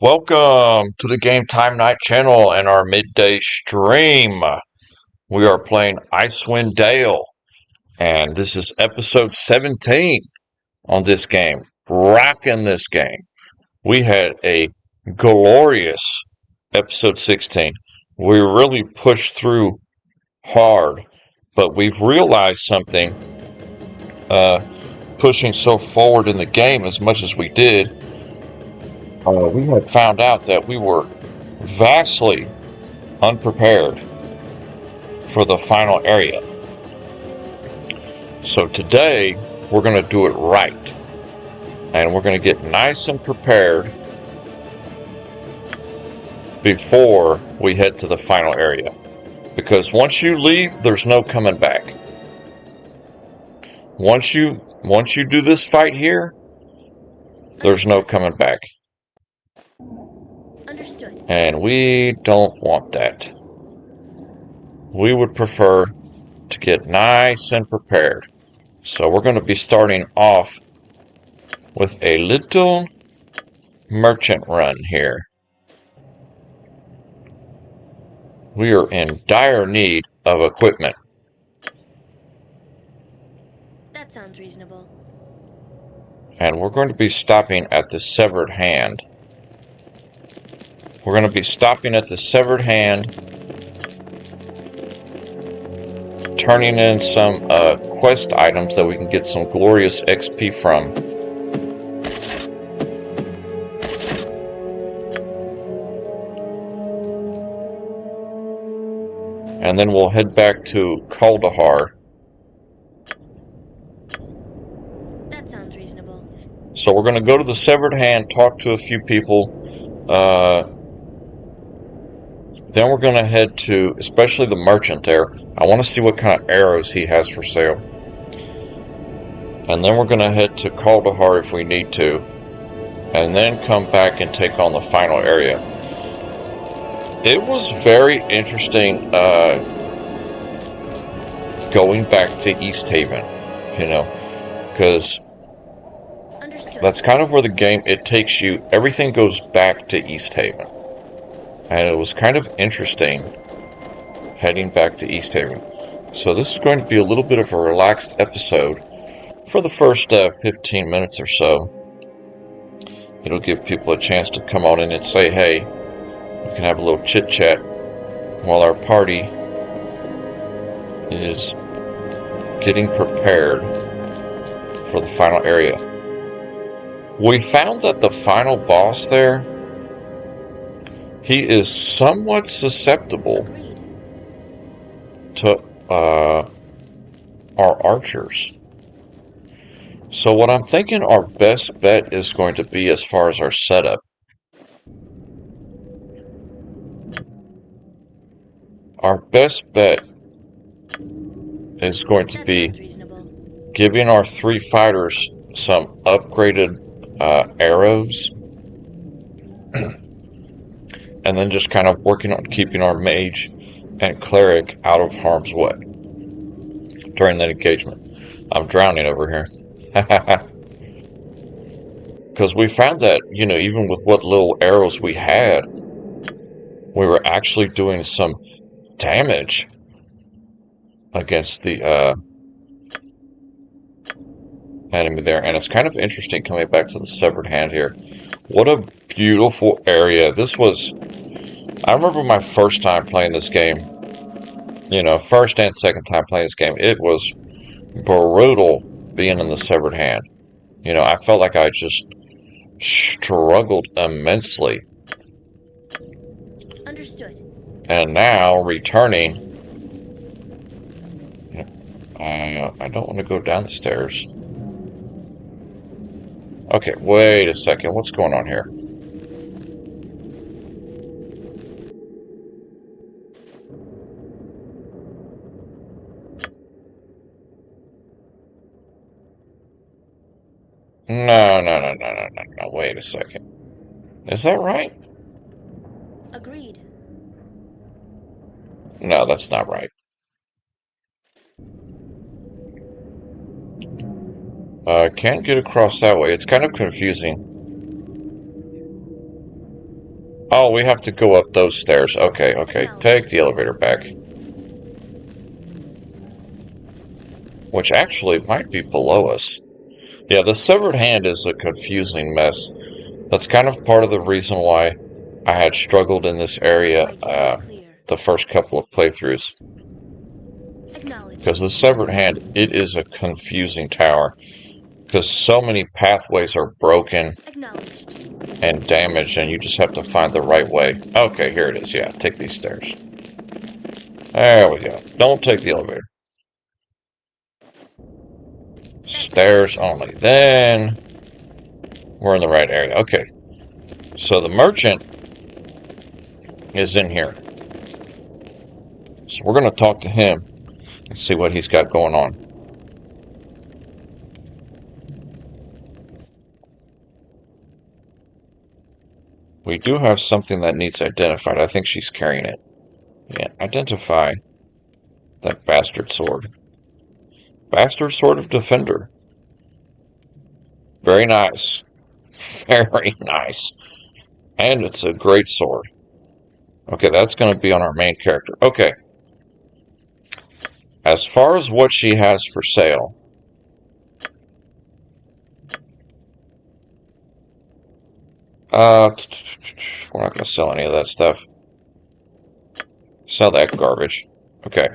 Welcome to the Game Time Night channel and our midday stream. We are playing Icewind Dale, and this is episode 17 on this game. Rocking this game. We had a glorious episode 16. We really pushed through hard, but we've realized something pushing so forward in the game as much as we did. We had found out that we were vastly unprepared for the final area. So today we're going to do it right, and we're going to get nice and prepared before we head to the final area, because once you leave, there's no coming back. Once you do this fight here, there's no coming back. Understood. And we don't want that. We would prefer to get nice and prepared. So we're going to be starting off with a little merchant run here. We are in dire need of equipment. That sounds reasonable. And we're going to be stopping at the Severed Hand. We're going to be stopping at the Severed Hand, turning in some quest items that we can get some glorious XP from. And then we'll head back to Kaldahar. That sounds reasonable. So we're going to go to the Severed Hand, talk to a few people. Then we're going to head to, especially the merchant there. I want to see what kind of arrows he has for sale. And then we're going to head to Kaldahar if we need to. And then come back and take on the final area. It was very interesting going back to East Haven, because that's kind of where the game, it takes you, everything goes back to East Haven. And it was kind of interesting heading back to East Haven. So this is going to be a little bit of a relaxed episode for the first 15 minutes or so. It'll give people a chance to come on in and say, hey, we can have a little chit-chat while our party is getting prepared for the final area. We found that the final boss there, he is somewhat susceptible to our archers. So what I'm thinking our best bet is going to be as far as our setup. Our best bet is going to be giving our 3 fighters some upgraded arrows. And then just kind of working on keeping our mage and cleric out of harm's way during that engagement. I'm drowning over here. Because we found that, even with what little arrows we had, we were actually doing some damage against the enemy there. And it's kind of interesting coming back to the Severed Hand here. What a beautiful area. I remember my first time playing this game, first and second time playing this game, it was brutal being in the Severed Hand. I felt like I just struggled immensely. Understood. And now, returning, I don't want to go down the stairs. Okay, wait a second. What's going on here? No. Wait a second. Is that right? Agreed. No, that's not right. Can't get across that way. It's kind of confusing. Oh, we have to go up those stairs. Okay, okay. Take the elevator back. Which actually might be below us. Yeah, the severed hand is a confusing mess. That's kind of part of the reason why I had struggled in this area the first couple of playthroughs. Because the severed hand, it is a confusing tower. Because so many pathways are broken and damaged, and you just have to find the right way. Okay, here it is. Yeah, take these stairs. There we go. Don't take the elevator. Stairs only. Then we're in the right area. Okay. So the merchant is in here. So we're going to talk to him and see what he's got going on. We do have something that needs identified. I think she's carrying it. Yeah, identify that bastard sword. Bastard sword of defender. Very nice. Very nice. And it's a great sword. Okay, that's going to be on our main character. Okay. As far as what she has for sale, we're not going to sell any of that stuff. Sell that garbage. Okay.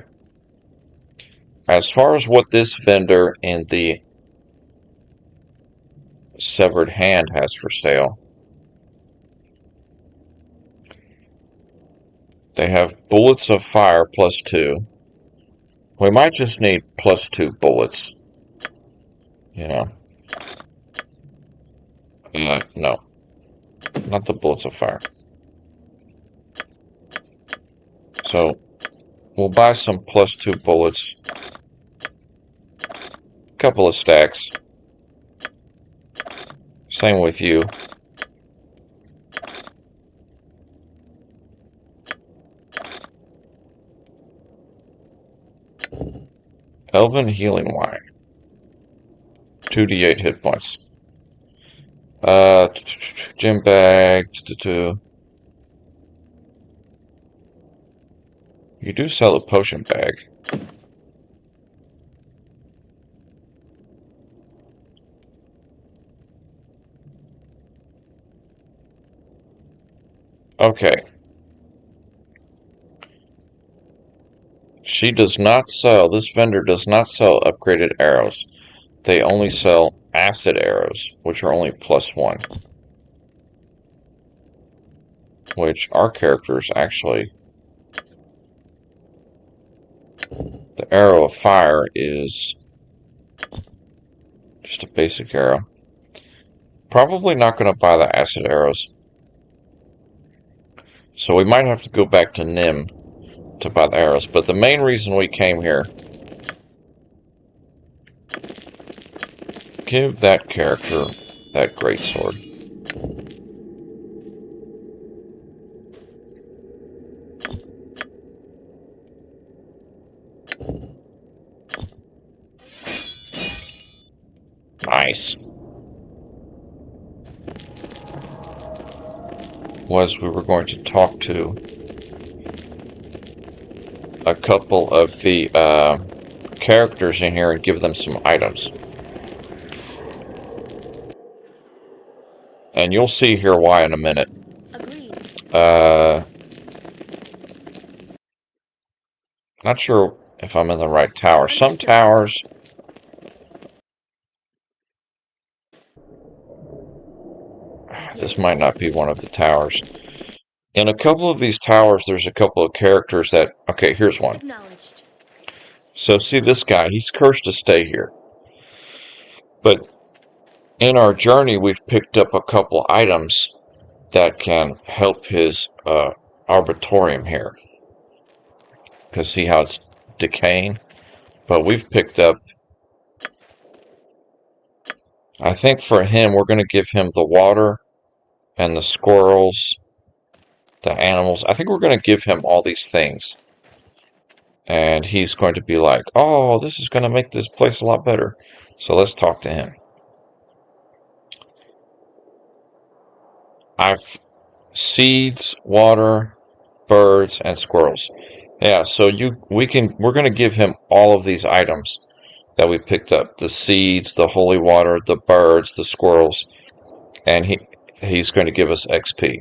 As far as what this vendor in the severed hand has for sale, they have bullets of fire +2. We might just need +2 bullets. You know. No. Not the bullets of fire. So, we'll buy some +2 bullets. Couple of stacks. Same with you. Elven healing wine. 2d8 hit points. Gym bag. You do sell a potion bag. Okay. She does not sell, this vendor does not sell upgraded arrows. They only sell acid arrows, which are only +1. Which our characters actually... The arrow of fire is just a basic arrow. Probably not going to buy the acid arrows. So we might have to go back to Nim to buy the arrows. But the main reason we came here... Give that character that great sword. Nice. Was we were going to talk to a couple of the characters in here and give them some items. And you'll see here why in a minute. Not sure if I'm in the right tower. Some towers... This might not be one of the towers. In a couple of these towers, there's a couple of characters that... Okay, here's one. So see this guy, he's cursed to stay here. But in our journey, we've picked up a couple items that can help his arbitorium here. Because see how it's decaying? But we've picked up... I think for him, we're going to give him the water and the squirrels, the animals. I think we're going to give him all these things. And he's going to be like, oh, this is going to make this place a lot better. So let's talk to him. I've seeds, water, birds, and squirrels. Yeah, so we're going to give him all of these items that we picked up. The seeds, the holy water, the birds, the squirrels, and he's going to give us XP.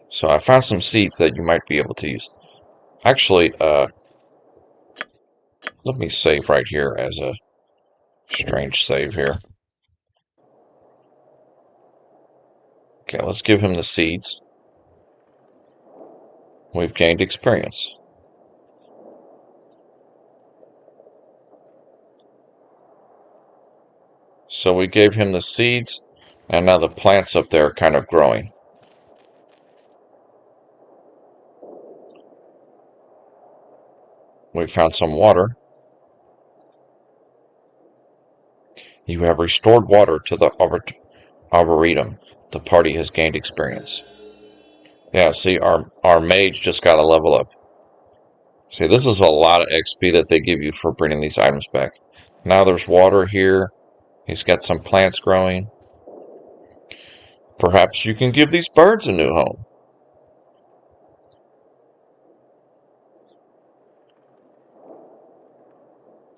So I found some seeds that you might be able to use. Actually, let me save right here as a strange save here. Okay, let's give him the seeds. We've gained experience. So we gave him the seeds, and now the plants up there are kind of growing. We found some water. You have restored water to the Arboretum. The party has gained experience. Yeah, see, our mage just got a level up. See, this is a lot of XP that they give you for bringing these items back. Now there's water here. He's got some plants growing. Perhaps you can give these birds a new home.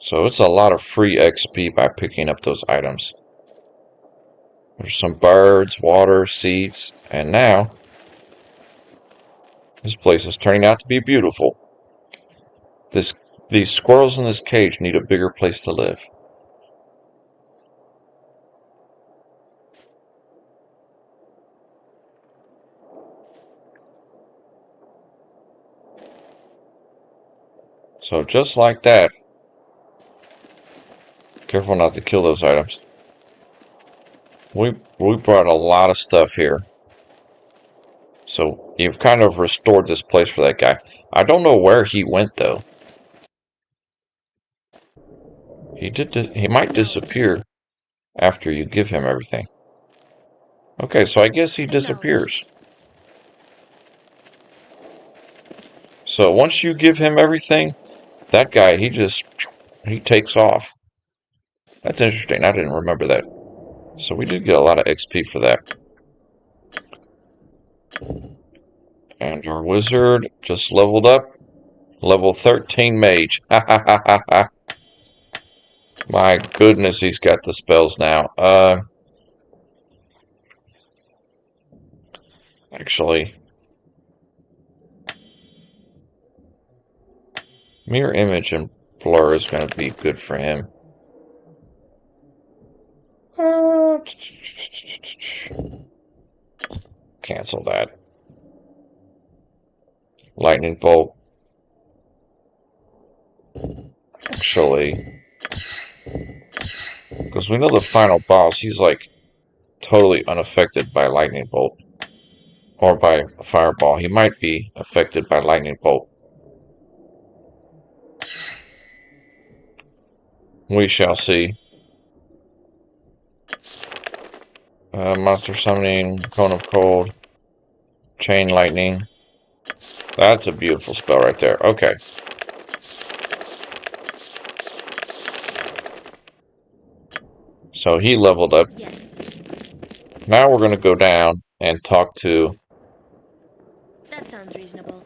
So it's a lot of free XP by picking up those items. There's some birds, water, seeds, and now this place is turning out to be beautiful. These squirrels in this cage need a bigger place to live. So just like that, careful not to kill those items. We brought a lot of stuff here. So you've kind of restored this place for that guy. I don't know where he went though. He might disappear after you give him everything. Okay, so I guess he disappears. So once you give him everything, that guy, he takes off. That's interesting. I didn't remember that. So we did get a lot of XP for that. And our wizard just leveled up. Level 13 mage. Ha ha ha ha ha. My goodness, he's got the spells now. Actually, mirror image and blur is going to be good for him. Cancel that. Lightning bolt. Actually, because we know the final boss, he's like totally unaffected by lightning bolt. Or by a fireball. He might be affected by lightning bolt. We shall see. Monster summoning, cone of cold, chain lightning. That's a beautiful spell right there. Okay. So he leveled up. Yes. Now we're going to go down and talk to... That sounds reasonable.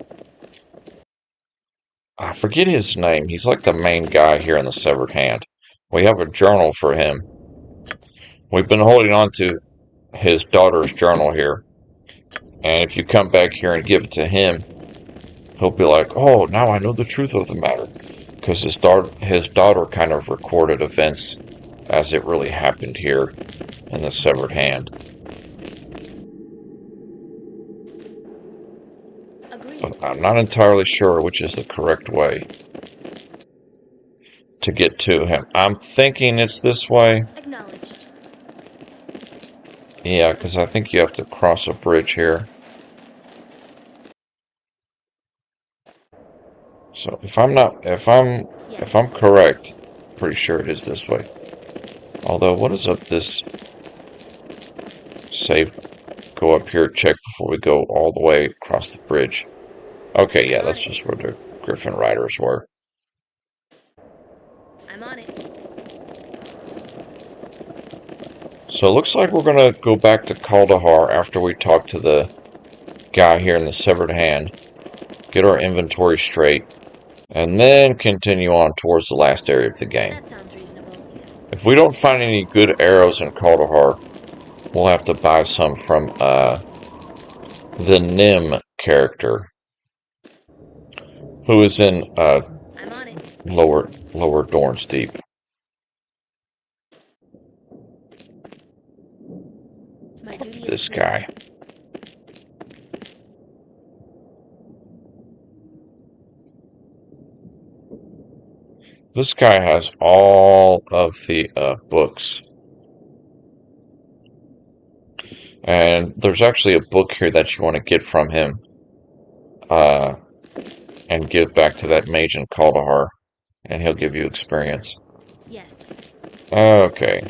I forget his name. He's like the main guy here in the Severed Hand. We have a journal for him. We've been holding on to his daughter's journal here. And if you come back here and give it to him, he'll be like, oh, now I know the truth of the matter. Because his daughter kind of recorded events as it really happened here in the Severed Hand. Agreed. But I'm not entirely sure which is the correct way to get to him. I'm thinking it's this way. Acknowledged. Yeah, because I think you have to cross a bridge here. So if I'm correct, pretty sure it is this way. Although, what is up this save? Go up here, check before we go all the way across the bridge. Okay, yeah, that's just where the Griffin Riders were. I'm on it. So it looks like we're going to go back to Kaldahar after we talk to the guy here in the severed hand. Get our inventory straight. And then continue on towards the last area of the game. That sounds reasonable. If we don't find any good arrows in Kaldahar, we'll have to buy some from the Nim character, who is in I'm on it. lower Dorns Deep. My duty is This clear. guy. This guy has all of the books. And there's actually a book here that you want to get from him and give back to that mage in Kaldahar, and he'll give you experience. Yes. Okay.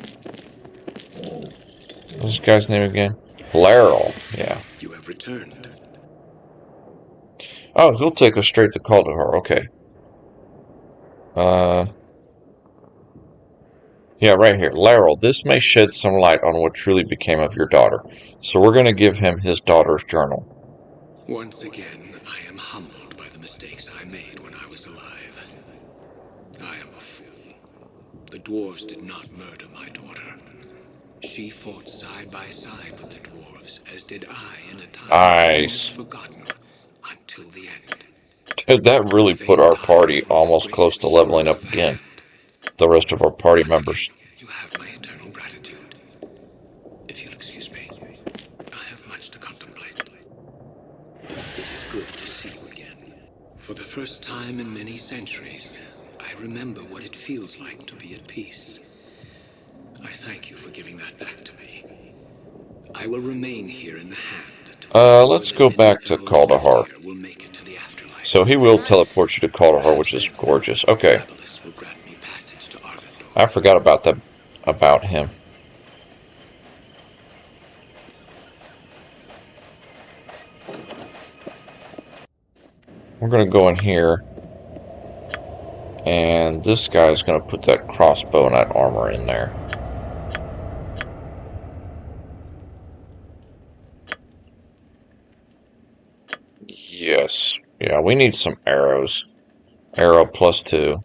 What's this guy's name again? Laryl, yeah. You have returned. Oh, he'll take us straight to Kaldahar, okay. Yeah, right here. Laryl, this may shed some light on what truly became of your daughter. So we're going to give him his daughter's journal. Once again, I am humbled by the mistakes I made when I was alive. I am a fool. The dwarves did not murder my daughter. She fought side by side with the dwarves, as did I in a time Nice. forgotten until the end. Dude, that really put our party almost close to leveling up again. The rest of our party members. You have my eternal gratitude. If you'll excuse me, I have much to contemplate. It is good to see you again. For the first time in many centuries, I remember what it feels like to be at peace. I thank you for giving that back to me. I will remain here in the hand. Let's go back to Kaldahar. So he will teleport you to Kaldahar, which is gorgeous. Okay. I forgot about him. We're going to go in here, and this guy's going to put that crossbow and that armor in there. Yes. Yeah, we need some arrows. Arrow +2.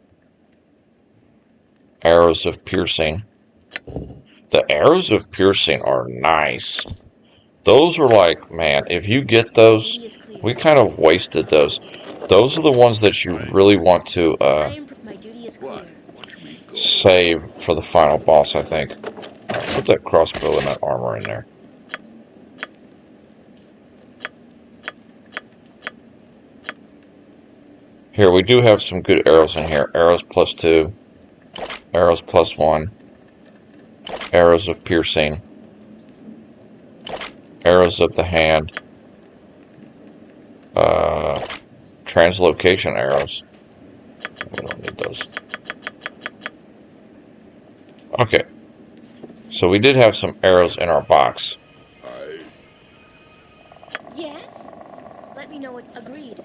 Arrows of piercing. The arrows of piercing are nice. Those are like, man, if you get those, we kind of wasted those. Those are the ones that you really want to My duty is clear. save for the final boss, I think. Put that crossbow and that armor in there. Here, we do have some good arrows in here. Arrows +2. Arrows +1. Arrows of piercing. Arrows of the hand. Translocation arrows. We don't need those. Okay. So we did have some arrows in our box. Yes? Let me know what agreed.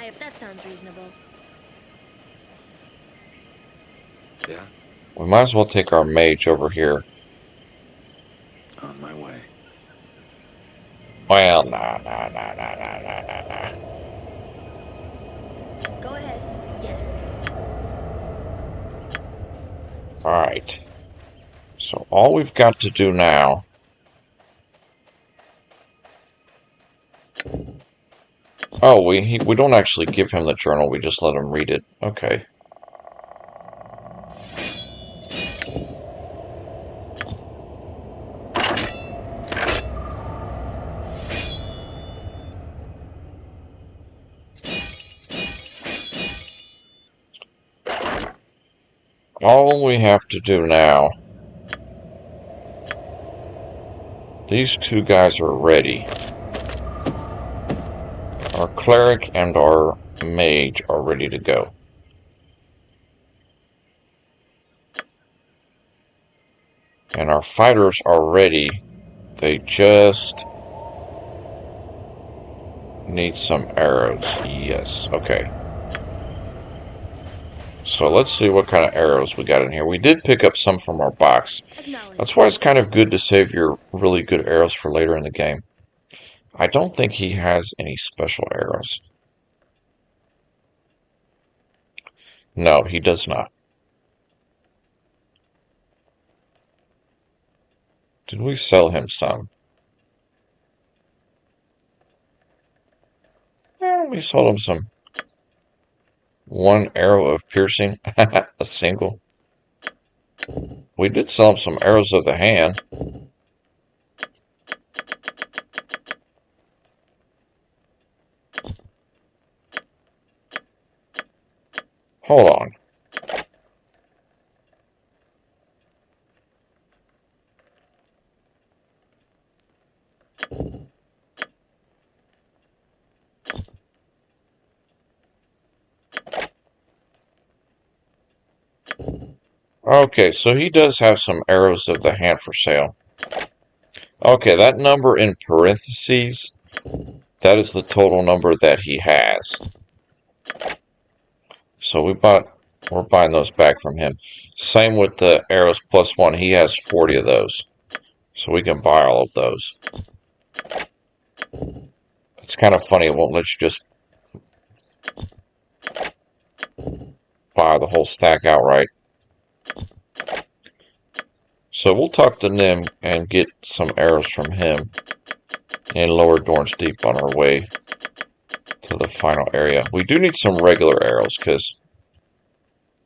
If that sounds reasonable. Yeah? We might as well take our mage over here. On my way. Well, nah. Go ahead. Yes. Alright. So all we've got to do now... Oh, we don't actually give him the journal, we just let him read it. Okay. All we have to do now... These two guys are ready. Our cleric and our mage are ready to go. And our fighters are ready. They just need some arrows. Yes, okay. So let's see what kind of arrows we got in here. We did pick up some from our box. That's Acknowledged. why it's kind of good to save your really good arrows for later in the game. I don't think he has any special arrows. No, he does not. Did we sell him some? We sold him some. One arrow of piercing. A single. We did sell him some arrows of the hand. Hold on. Okay, so he does have some arrows of the hand for sale. Okay, that number in parentheses, that is the total number that he has. So we're buying those back from him. Same with the arrows plus one. He has 40 of those. So we can buy all of those. It's kind of funny, it won't let you just buy the whole stack outright. So we'll talk to Nim and get some arrows from him in Lower Dorn's Deep on our way to the final area. We do need some regular arrows because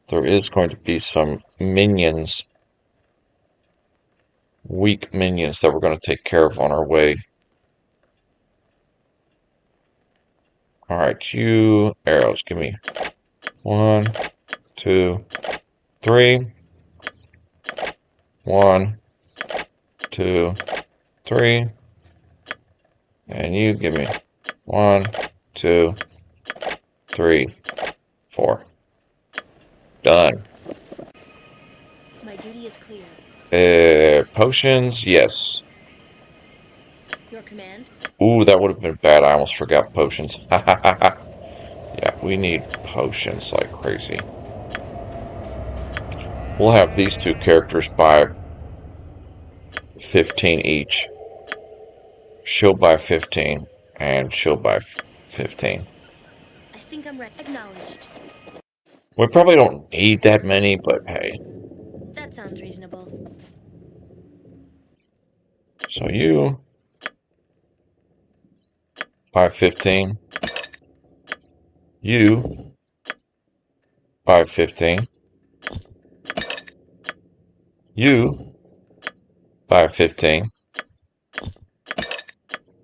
there is going to be some minions, weak minions that we're going to take care of on our way. Alright, you arrows, give me 1, 2, 3. 1, 2, 3. And you give me 1, 2, 3, 4. Done. My duty is clear. Potions, yes. Your command? Ooh, that would have been bad. I almost forgot potions. Yeah, we need potions like crazy. We'll have these two characters buy 15 each. She'll buy 15, and she'll buy 15. I think I'm ready. Acknowledged. We probably don't need that many, but hey. That sounds reasonable. So you buy 15. You buy 15. You buy 15.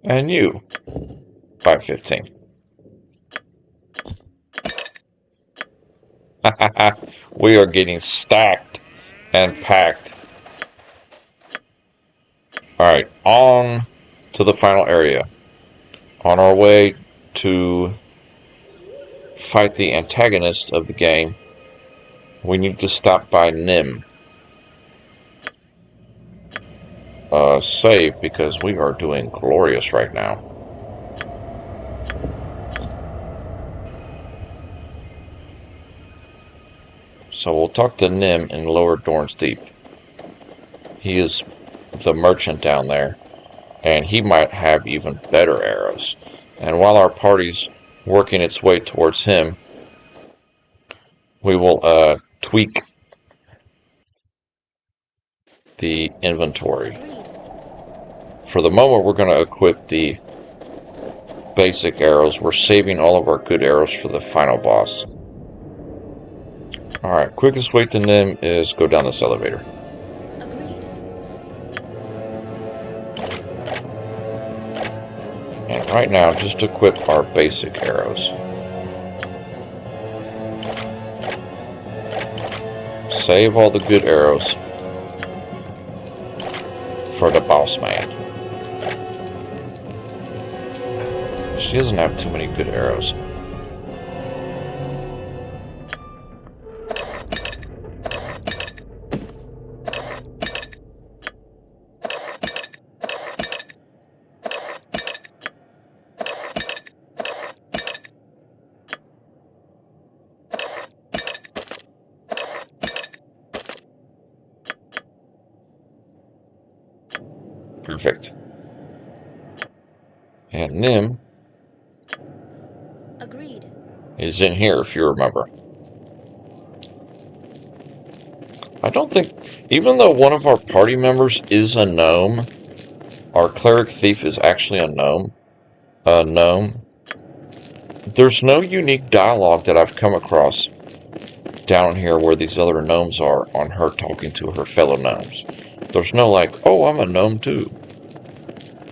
And you buy 15. We are getting stacked and packed. Alright, on to the final area. On our way to fight the antagonist of the game, we need to stop by Nim. Save, because we are doing glorious right now. So we'll talk to Nim in Lower Dorn's Deep. He is the merchant down there, and he might have even better arrows. And while our party's working its way towards him, we will tweak the inventory. For the moment, we're going to equip the basic arrows. We're saving all of our good arrows for the final boss. Alright, quickest way to Nim is go down this elevator. Agreed. And right now, just equip our basic arrows. Save all the good arrows for the boss man. She doesn't have too many good arrows. Perfect. And Nim Agreed. is in here, if you remember. I don't think, even though one of our party members is a gnome, our cleric thief is actually a gnome. There's no unique dialogue that I've come across down here where these other gnomes are on her talking to her fellow gnomes. There's no like, oh, I'm a gnome too.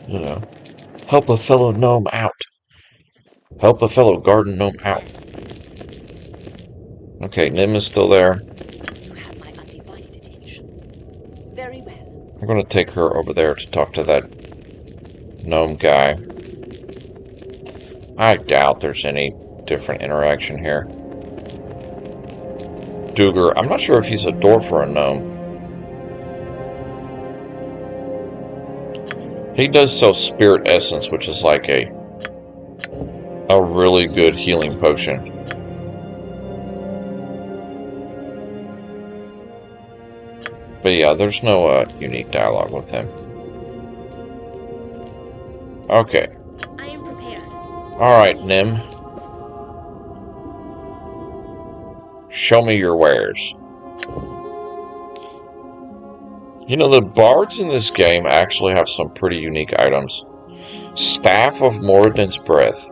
You know, help a fellow gnome out. Help a fellow garden gnome out. Yes. Okay, Nim is still there. You have my undivided attention. Very well. I'm going to take her over there to talk to that gnome guy. I doubt there's any different interaction here. Duger, I'm not sure if he's a dwarf or a gnome. He does sell Spirit Essence, which is like a really good healing potion. But yeah, there's no unique dialogue with him. Okay. I am prepared. Alright, Nim. Show me your wares. You know, the bards in this game actually have some pretty unique items. Staff of Moradin's Breath.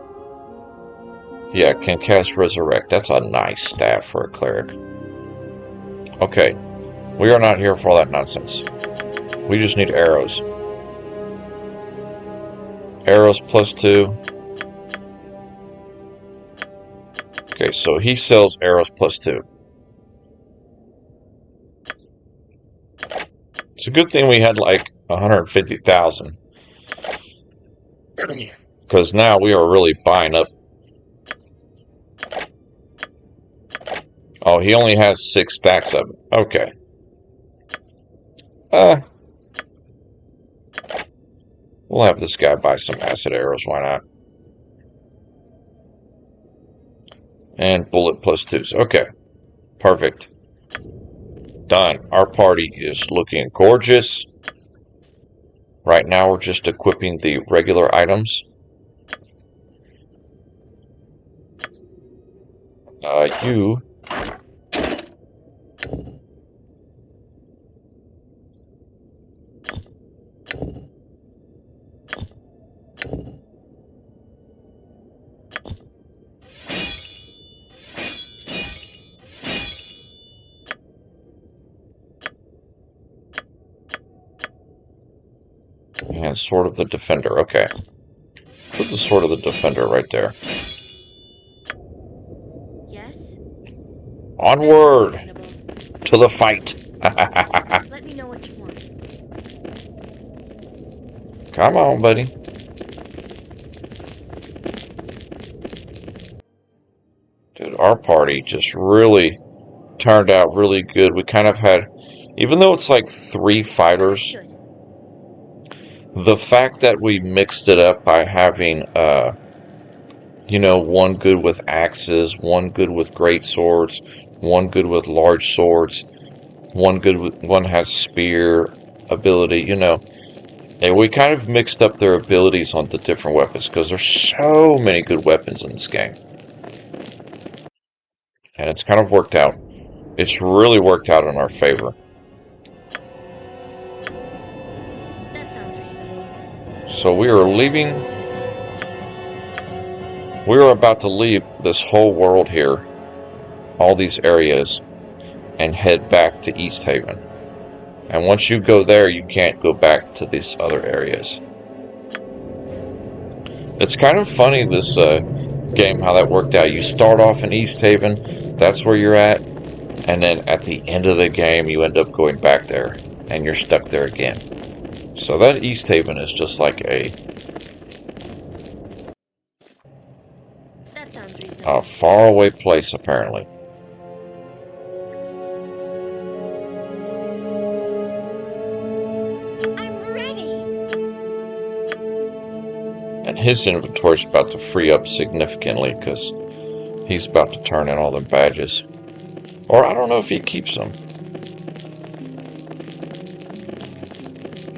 Yeah, can cast Resurrect. That's a nice staff for a cleric. Okay. We are not here for all that nonsense. We just need arrows. Arrows +2. Okay, so he sells arrows +2. It's a good thing we had like 150,000. Because now we are really buying up. Oh, he only has 6 stacks of it. Okay. We'll have this guy buy some acid arrows, why not? And bullet +2s. Okay. Perfect. Done. Our party is looking gorgeous. Right now we're just equipping the regular items. You... And Sword of the Defender. Okay. Put the Sword of the Defender right there. Yes? Onward to the fight. Let me know what you want. Come on, buddy. Dude, our party just really turned out really good. We kind of had, even though it's like 3 fighters, Good. the fact that we mixed it up by having, you know, one good with axes, one good with great swords, one good with large swords, one has spear ability, you know. And we kind of mixed up their abilities on the different weapons because there's so many good weapons in this game. And it's kind of worked out. It's really worked out in our favor. That sounds reasonable. So we are leaving. We are about to leave this whole world here, all these areas, and head back to East Haven. And once you go there, you can't go back to these other areas. It's kind of funny, this game, how that worked out. You start off in East Haven, that's where you're at, and then at the end of the game, you end up going back there, and you're stuck there again. So that East Haven is just like That sounds reasonable. a faraway place, apparently. I'm ready. And his inventory's about to free up significantly because he's about to turn in all the badges. Or I don't know if he keeps them.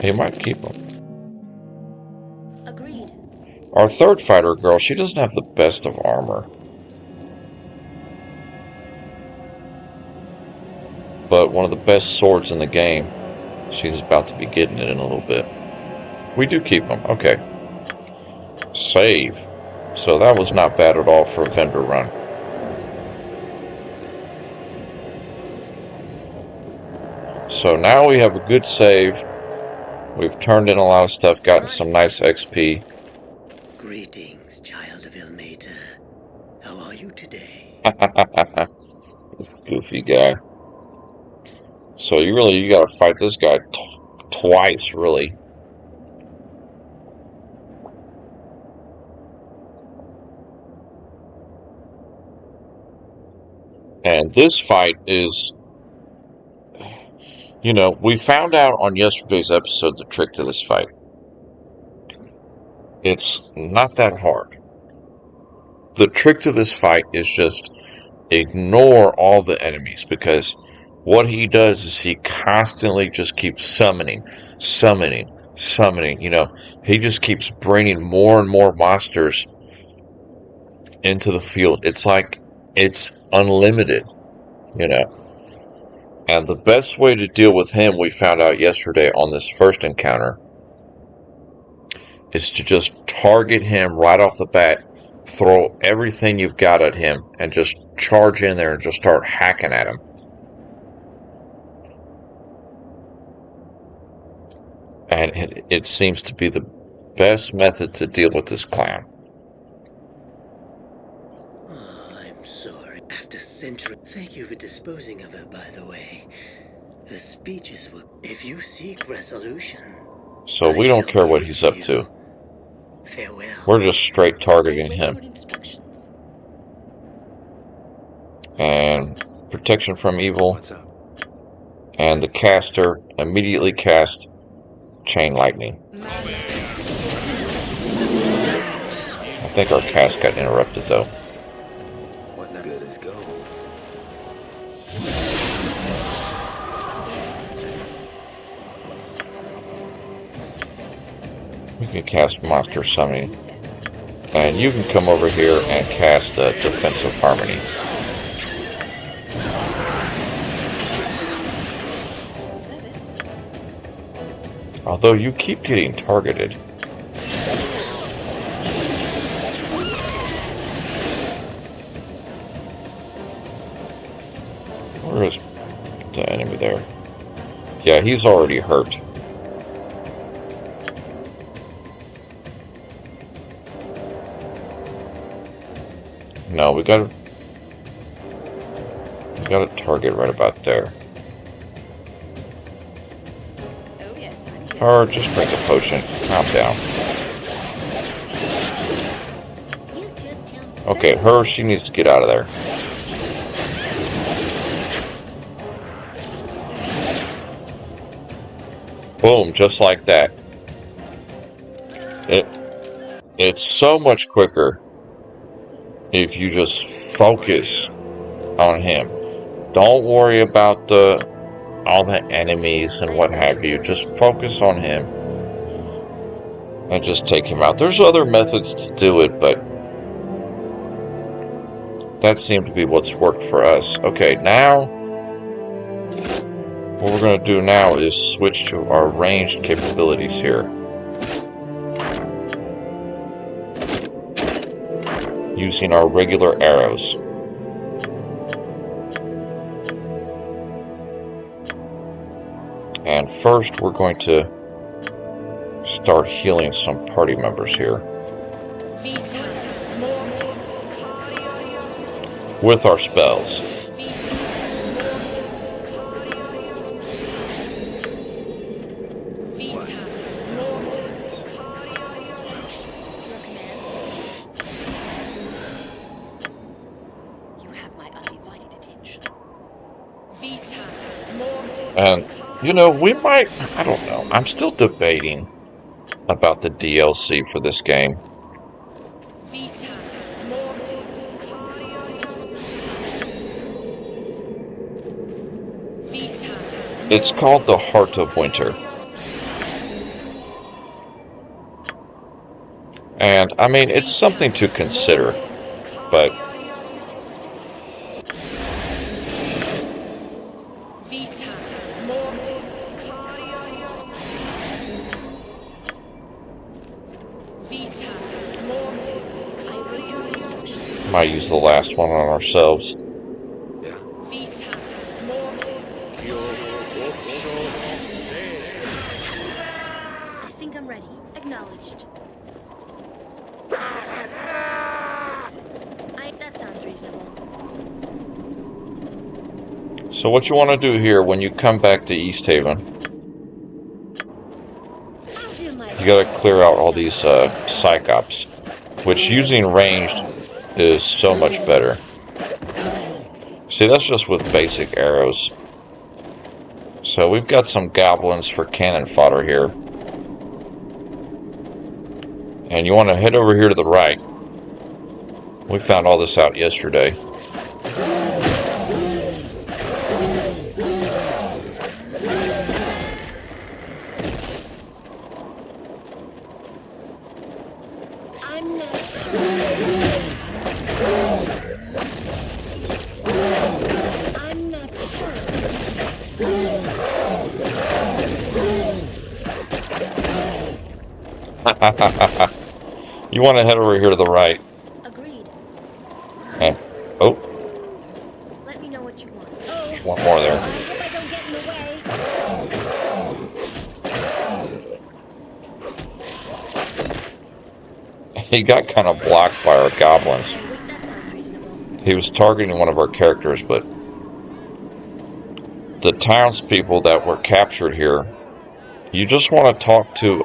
He might keep them. Agreed. Our third fighter girl, she doesn't have the best of armor. But one of the best swords in the game. She's about to be getting it in a little bit. We do keep them. Okay. Save. So that was not bad at all for a vendor run. So now we have a good save. We've turned in a lot of stuff, gotten some nice XP. Greetings, child of Ilmater. How are you today? Goofy guy. So you gotta fight this guy twice, really. And this fight is, we found out on yesterday's episode the trick to this fight. It's not that hard. The trick to this fight is just ignore all the enemies, because what he does is he constantly just keeps summoning. He just keeps bringing more and more monsters into the field. It's like it's unlimited, And the best way to deal with him, we found out yesterday on this first encounter, is to just target him right off the bat, throw everything you've got at him, and just charge in there and just start hacking at him. And it seems to be the best method to deal with this clown. Oh, I'm sorry. After centuries. Thank you for disposing of her, by the way. Her speeches were. If you seek resolution. So we don't care what he's up to. Farewell. We're just straight targeting him. And protection from evil. What's up? And the caster immediately cast Chain Lightning. I think our cast got interrupted though. What not good is gold. We can cast Monster Summoning. And you can come over here and cast Defensive Harmony. Although you keep getting targeted. Where is the enemy there? Yeah, he's already hurt. No, we got a target right about there. Oh yes, I'm here. Or just drink a potion. Calm down. You just tell me. Okay, she needs to get out of there. Boom, just like that. It's so much quicker if you just focus on him. Don't worry about all the enemies and what have you. Just focus on him and just take him out. There's other methods to do it, but that seemed to be what's worked for us. Okay, now what we're going to do now is switch to our ranged capabilities here. Using our regular arrows. And first we're going to start healing some party members here. With our spells. And, we might, I don't know, I'm still debating about the DLC for this game. It's called the Heart of Winter. And, I mean, it's something to consider, but Vita mortis. Vita mortis. I await your instructions. might use the last one on ourselves. Yeah. Vita mortis. I think I'm ready. Acknowledged. That sounds reasonable. So what you want to do here when you come back to East Haven, you got to clear out all these psychops, which using ranged is so much better. See, that's just with basic arrows. So we've got some goblins for cannon fodder here. And you want to head over here to the right. We found all this out yesterday. I'm not sure. I'm not sure. You want to head over here to the right. Agreed. And, oh, Let me know what you want. one more there. I hope I don't get in the way. He got kind of blocked by our goblins. That sounds reasonable. He was targeting one of our characters, but the townspeople that were captured here, you just want to talk to,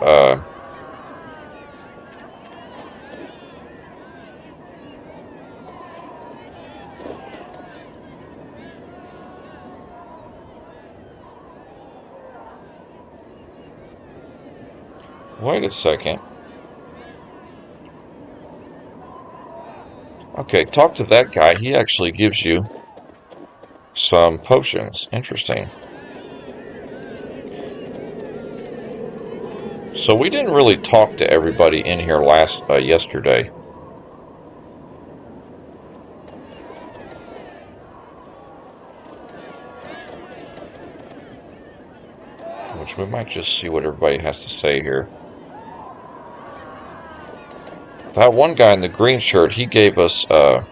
wait a second. Okay, talk to that guy. He actually gives you some potions. Interesting. So we didn't really talk to everybody in here yesterday. Which we might just see what everybody has to say here. That one guy in the green shirt, he gave us, yeah,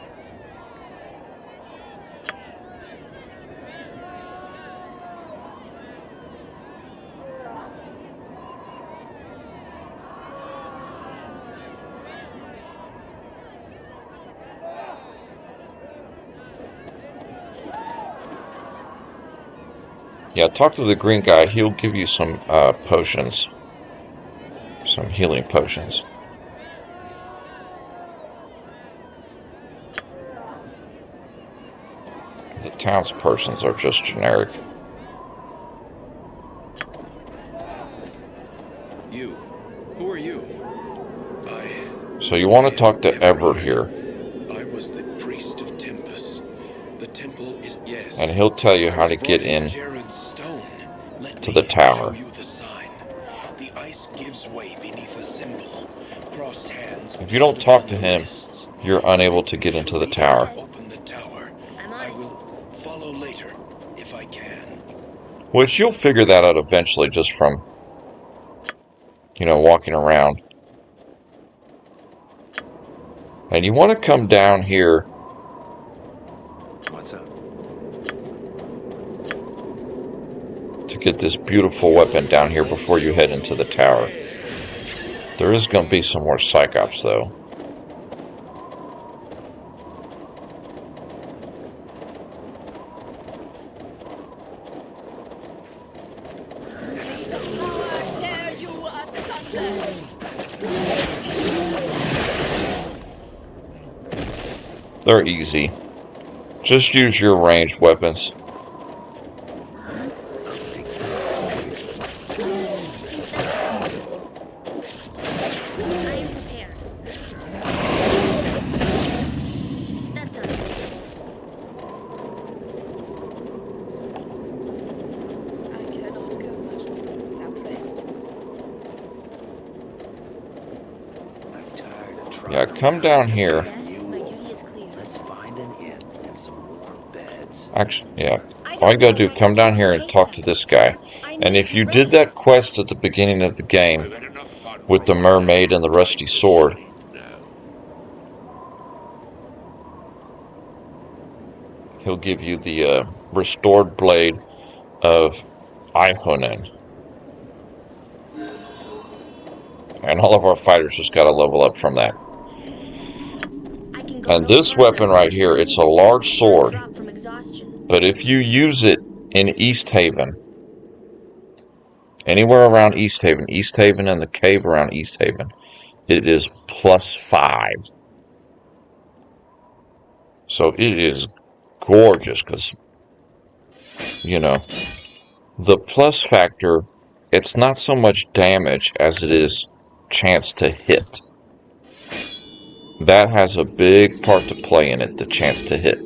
talk to the green guy. He'll give you some potions. Some healing potions. The townspersons are just generic. You. Who are you? So you want to talk to Everett here. I was the priest of Tempus. The temple is yes. And he'll tell you how to get in Jared's stone. Let to me the tower. Show you the sign. The ice gives way beneath a symbol. Crossed hands. If you don't talk to him, you're unable to get into the tower. Open the tower. I will follow later if I can. Which you'll figure that out eventually just from, walking around. And you want to come down here. What's up? To get this beautiful weapon down here before you head into the tower. There is going to be some more psychops though. Tear you asunder. They're easy. Just use your ranged weapons. I am prepared. That sounds reasonable. I cannot go much longer without rest. I'm tired. Yeah, come down here. Yes, my duty is clear. Let's find an inn and some warm beds. Actually, yeah. I All you don't gotta know do, how to come down keep here the and pace talk up. to this guy. I And need if to you did that rest. quest at the beginning of the game with the mermaid and the rusty sword, he'll give you the restored blade of Icewind. And all of our fighters just gotta level up from that. I can go And no this further weapon right here, I it's need a to large sit or sword. drop from exhaustion. But if you use it in East Haven, anywhere around East Haven and the cave around East Haven, it is +5. So it is gorgeous because, you know, the plus factor, it's not so much damage as it is chance to hit. That has a big part to play in it, the chance to hit.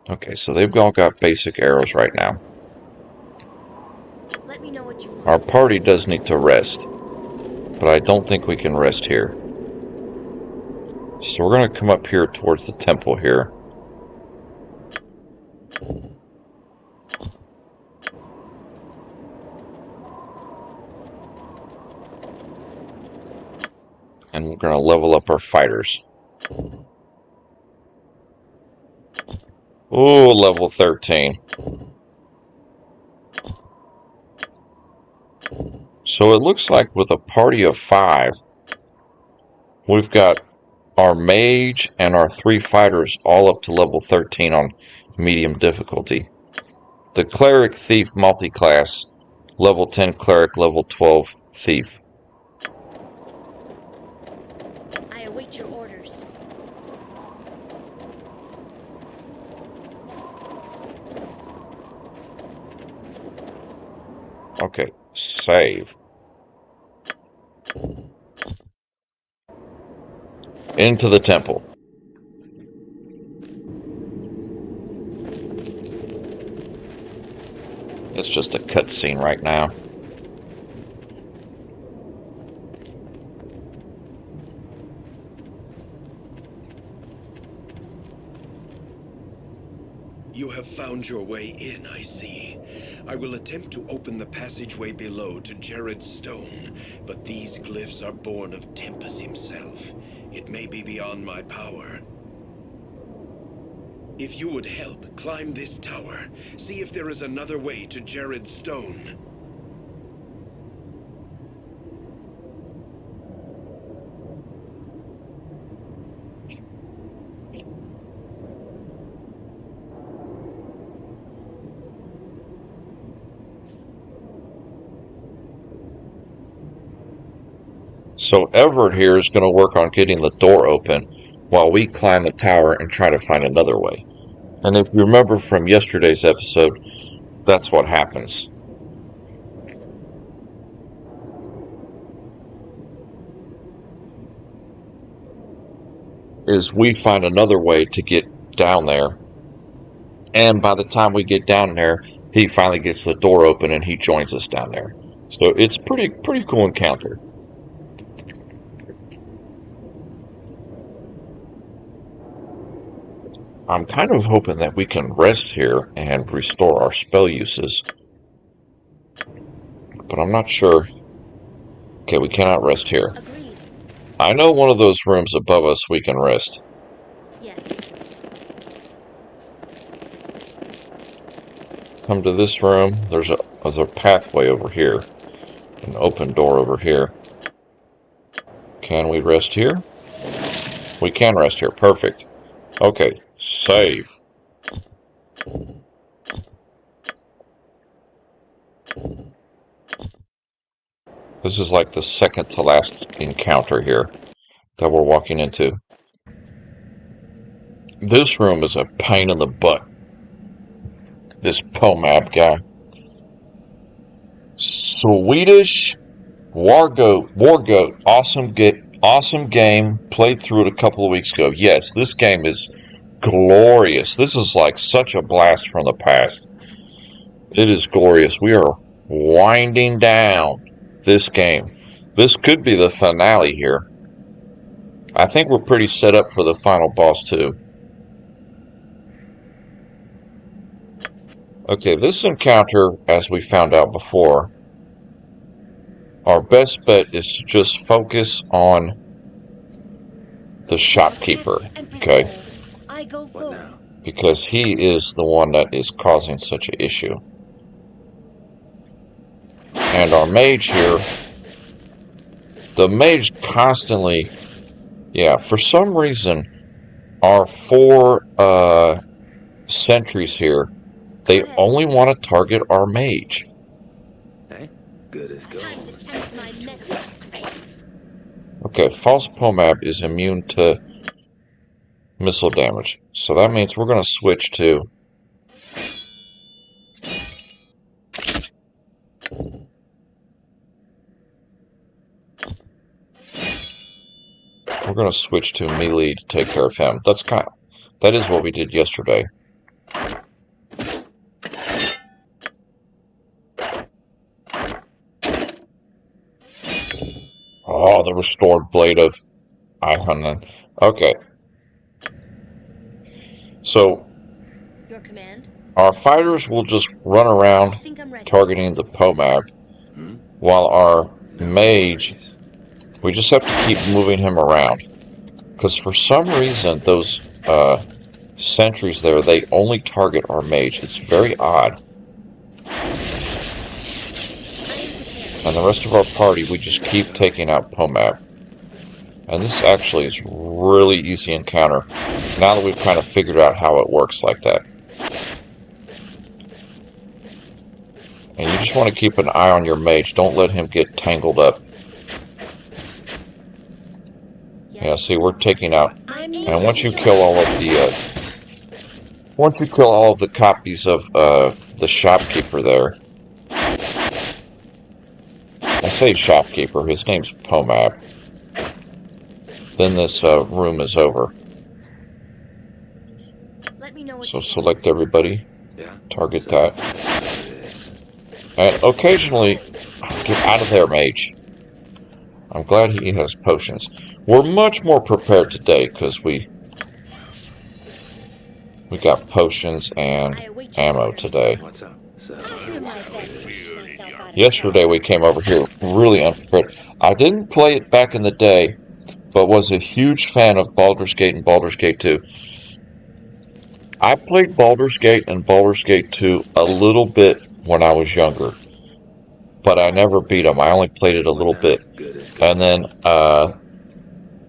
Okay, so they've all got basic arrows right now. Let me know what you want. Our party does need to rest, but I don't think we can rest here. So we're going to come up here towards the temple here. And we're going to level up our fighters. Ooh, level 13. So it looks like with a party of 5, we've got our mage and our 3 fighters all up to level 13 on medium difficulty. The cleric thief multi-class, level 10 cleric, level 12 thief. I await your orders. Okay, save. Into the temple. It's just a cutscene right now. You have found your way in, I see. I will attempt to open the passageway below to Jared's stone, but these glyphs are born of Tempest himself. It may be beyond my power. If you would help, climb this tower. See if there is another way to Jared's stone. So Everett here is going to work on getting the door open while we climb the tower and try to find another way. And if you remember from yesterday's episode, that's what happens. Is we find another way to get down there. And by the time we get down there, he finally gets the door open and he joins us down there. So it's pretty cool encounter. I'm kind of hoping that we can rest here and restore our spell uses. But I'm not sure. Okay, we cannot rest here. Agreed. I know one of those rooms above us we can rest. Yes. Come to this room. There's a pathway over here. An open door over here. Can we rest here? We can rest here. Perfect. Okay, save. This is like the second to last encounter here that we're walking into. This room is a pain in the butt. This Pomab guy. Swedish Wargoat. Awesome game. Played through it a couple of weeks ago. Yes, this game is glorious. This is like such a blast from the past. It is glorious. We are winding down this game. This could be the finale here. I think we're pretty set up for the final boss too. Okay, this encounter, as we found out before, our best bet is to just focus on the shopkeeper, okay? I go What forward. now? Because he is the one that is causing such an issue. And our mage here, the mage constantly, yeah, for some reason, our 4 sentries here, they only want to target our mage. Hey, good as gold. Time to test my metal grave. Okay, false pomab is immune to missile damage. So that means we're going to switch to melee to take care of him. That is what we did yesterday. Oh, the restored blade of Icewind. Okay. So Your command? our fighters will just run I around think I'm ready. targeting the pomab, while our mage, we just have to keep moving him around. Because for some reason, those sentries there, they only target our mage. It's very odd. And the rest of our party, we just keep taking out pomab. And this actually is really easy encounter, now that we've kind of figured out how it works like that. And you just want to keep an eye on your mage. Don't let him get tangled up. Yeah, see, we're taking out. And once you kill all of the copies of the shopkeeper there, I say shopkeeper, his name's Pomab, then this room is over. Let me know what So you select everybody, Yeah. target that, and occasionally get out of there, mage. I'm glad he has potions. We're much more prepared today because we got potions and ammo today. What's up? So, do my best to push myself out of Yesterday we came over here really unprepared. I didn't play it back in the day, but was a huge fan of Baldur's Gate and Baldur's Gate 2. I played Baldur's Gate and Baldur's Gate 2 a little bit when I was younger, but I never beat them. I only played it a little bit. good as gold. And then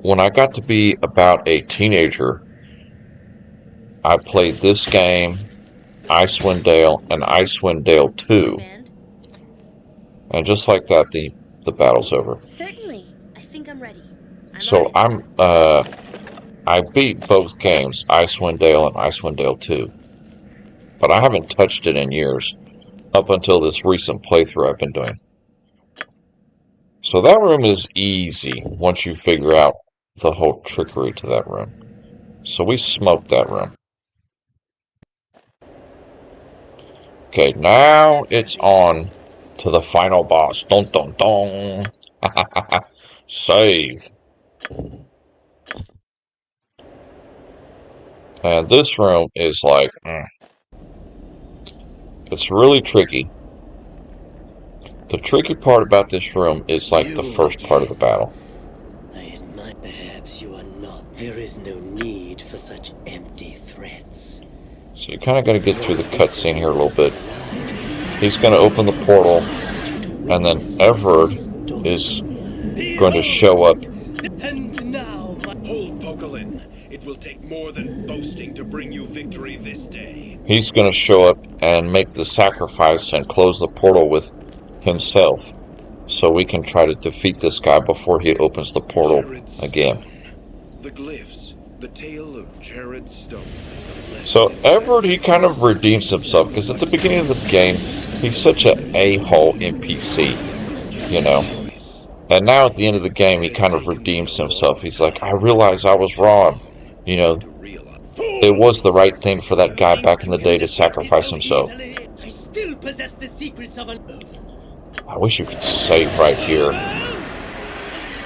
when I got to be about a teenager, I played this game, Icewind Dale, and Icewind Dale 2. command? And just like that, the battle's over. Certainly. I think I'm ready. So on it. I beat both games, Icewind Dale and Icewind Dale 2. But I haven't touched it in years, up until this recent playthrough I've been doing. So that room is easy once you figure out the whole trickery to that room. So we smoked that room. Okay, now it's on to the final boss. Dun dun dun. Save. And this room is like, it's really tricky. The tricky part about this room is like the first part of the battle. I admire. Perhaps you are not. There is no need for such empty threats. So you kind of got to get through the cutscene here a little bit. He's going to open the portal, and then Everard is going to show up. And now, Hold, Pokelin. It will take more than boasting to bring you victory this day. He's going to show up and make the sacrifice and close the portal with himself, so we can try to defeat this guy before he opens the portal Jared's again. Stone. The glyphs. The tale of Jared's Stone. is a lesson So in Everard, he kind of redeems himself, because at the beginning of the game, he's such an a-hole NPC, you know. choice. And now at the end of the game, he kind of redeems himself. He's like, I realize I was wrong, you know. To realize. it was the right thing for that guy back in the day to sacrifice himself. I still possess the secrets of an... I wish you could save right here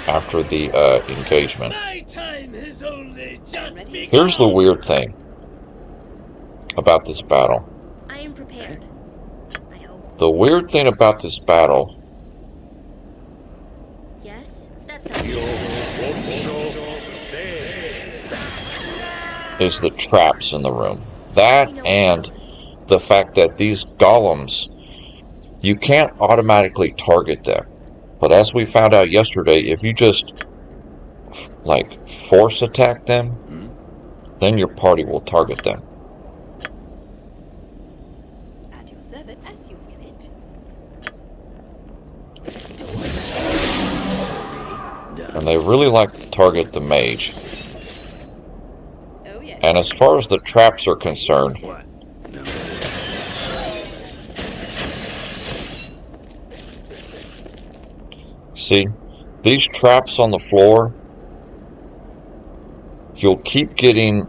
after the engagement. My time has only just begun. Here's the weird thing about this battle. I am prepared. I hope. The weird thing about this battle Yes, that sounds is the traps in the room. That and the fact that these golems, you can't automatically target them. But as we found out yesterday, if you just like force attack them, then your party will target them. At your service as you will it. And they really like to target the mage. Oh yes. And as far as the traps are concerned, see, these traps on the floor, you'll keep getting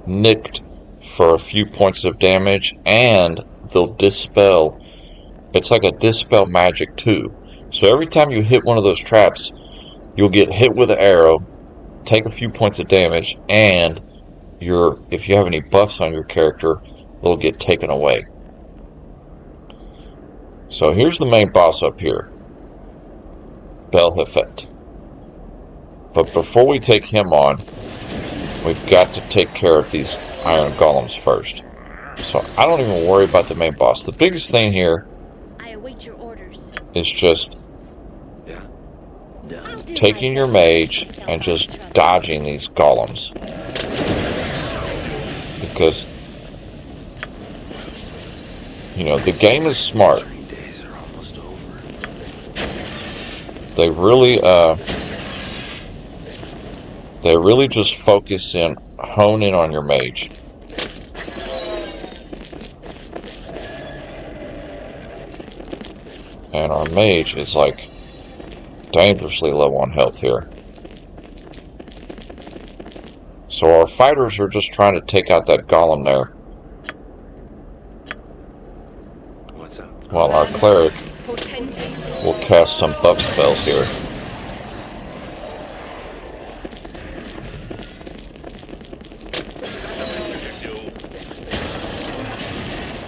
nicked for a few points of damage, and they'll dispel. It's like a dispel magic too. So every time you hit one of those traps, you'll get hit with an arrow, take a few points of damage, and if you have any buffs on your character, they'll get taken away. So here's the main boss up here, Belhefet. But before we take him on, we've got to take care of these iron golems first. So I don't even worry about the main boss. The biggest thing here I await your orders. is just Yeah. I'll do taking my your best. mage and just dodging these golems. Because, you know, the game is smart. Days are almost over. They really just focus in, hone in on your mage. And our mage is like dangerously low on health here. So our fighters are just trying to take out that golem there, What's up? while our cleric will cast some buff spells here.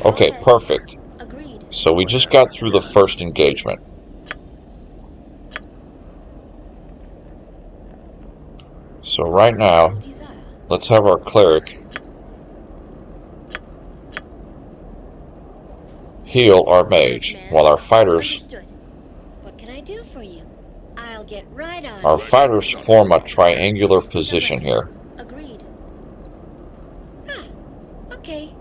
Okay, perfect. Agreed. So we just got through the first engagement. So right now, Desire. let's have our cleric heal our mage, while our fighters Understood. What can I do for you? I'll get right on our it. fighters form a triangular position here. Agreed. Okay.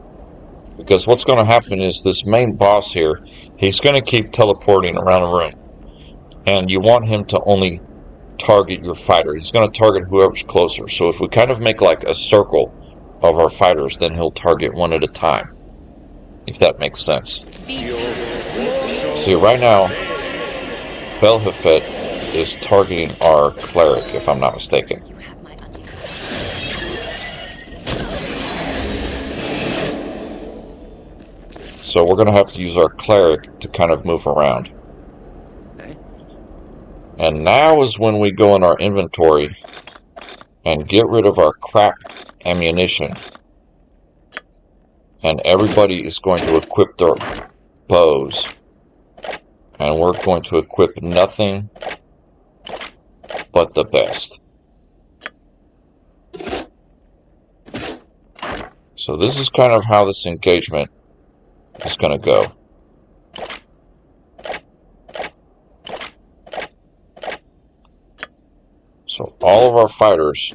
Because what's going to happen is this main boss here, he's going to keep teleporting around the room. And you want him to only target your fighter. He's going to target whoever's closer. So if we kind of make like a circle of our fighters, then he'll target one at a time. If that makes sense. See, right now, Belhefet is targeting our cleric, if I'm not mistaken. You have my undivided. So we're going to have to use our cleric to kind of move around. Hey? And now is when we go in our inventory and get rid of our crap ammunition. And everybody is going to equip their bows. And we're going to equip nothing but the best. So this is kind of how this engagement is going to go. So all of our fighters,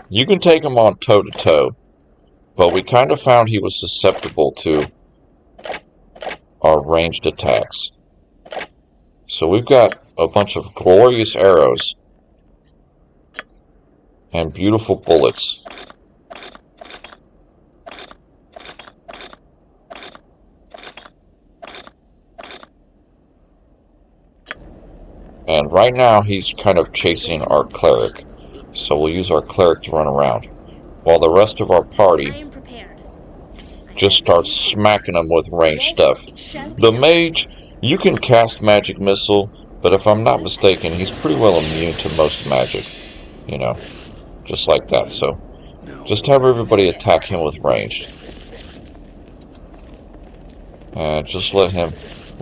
you can take them on toe to toe, but we kind of found he was susceptible to our ranged attacks. So we've got a bunch of glorious arrows and beautiful bullets. And right now he's kind of chasing our cleric. So we'll use our cleric to run around. while the rest of our I party am prepared. just starts smacking them with ranged Yes, stuff. it shall be The done. mage, you can cast magic missile, but if I'm not mistaken, he's pretty well immune to most magic. You know, just like that. So No just have worries. everybody attack him with ranged. And just let him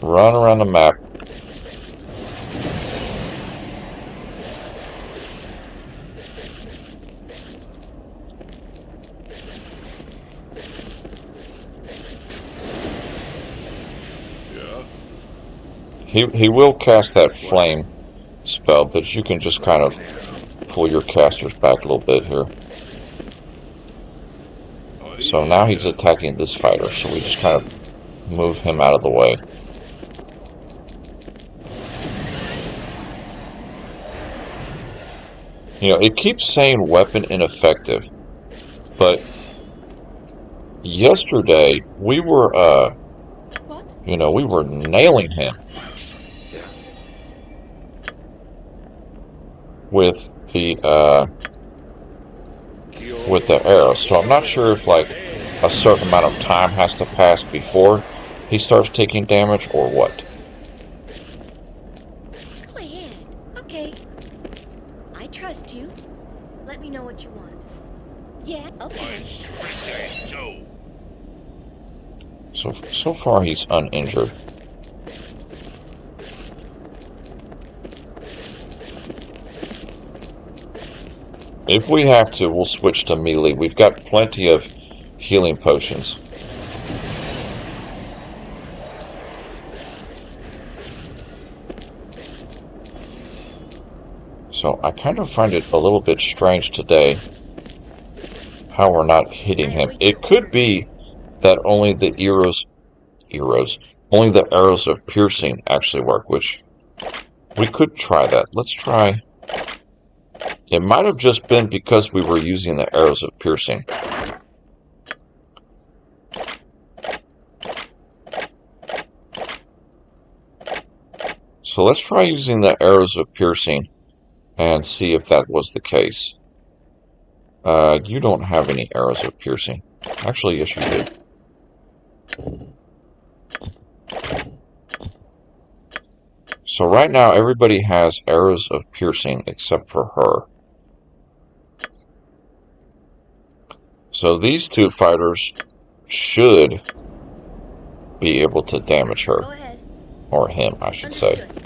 run around the map. He will cast that flame spell, but you can just kind of pull your casters back a little bit here. So now he's attacking this fighter, so we just kind of move him out of the way. You know, it keeps saying weapon ineffective, but yesterday we were, What? you know, we were nailing him with the arrows. So I'm not sure if like a certain amount of time has to pass before he starts taking damage or what. Go ahead. Okay. I trust you. Let me know what you want. Yeah, okay. So far he's uninjured. If we have to, we'll switch to melee. We've got plenty of healing potions. So I kind of find it a little bit strange today how we're not hitting him. It could be that only the only the arrows of piercing actually work, which we could try that. Let's try. It might have just been because we were using the arrows of piercing. So let's try using the arrows of piercing and see if that was the case. You don't have any arrows of piercing. Actually, yes, you do. So right now, everybody has arrows of piercing except for her. So these two fighters should be able to damage her. Go ahead. Or him, I should say. Understood.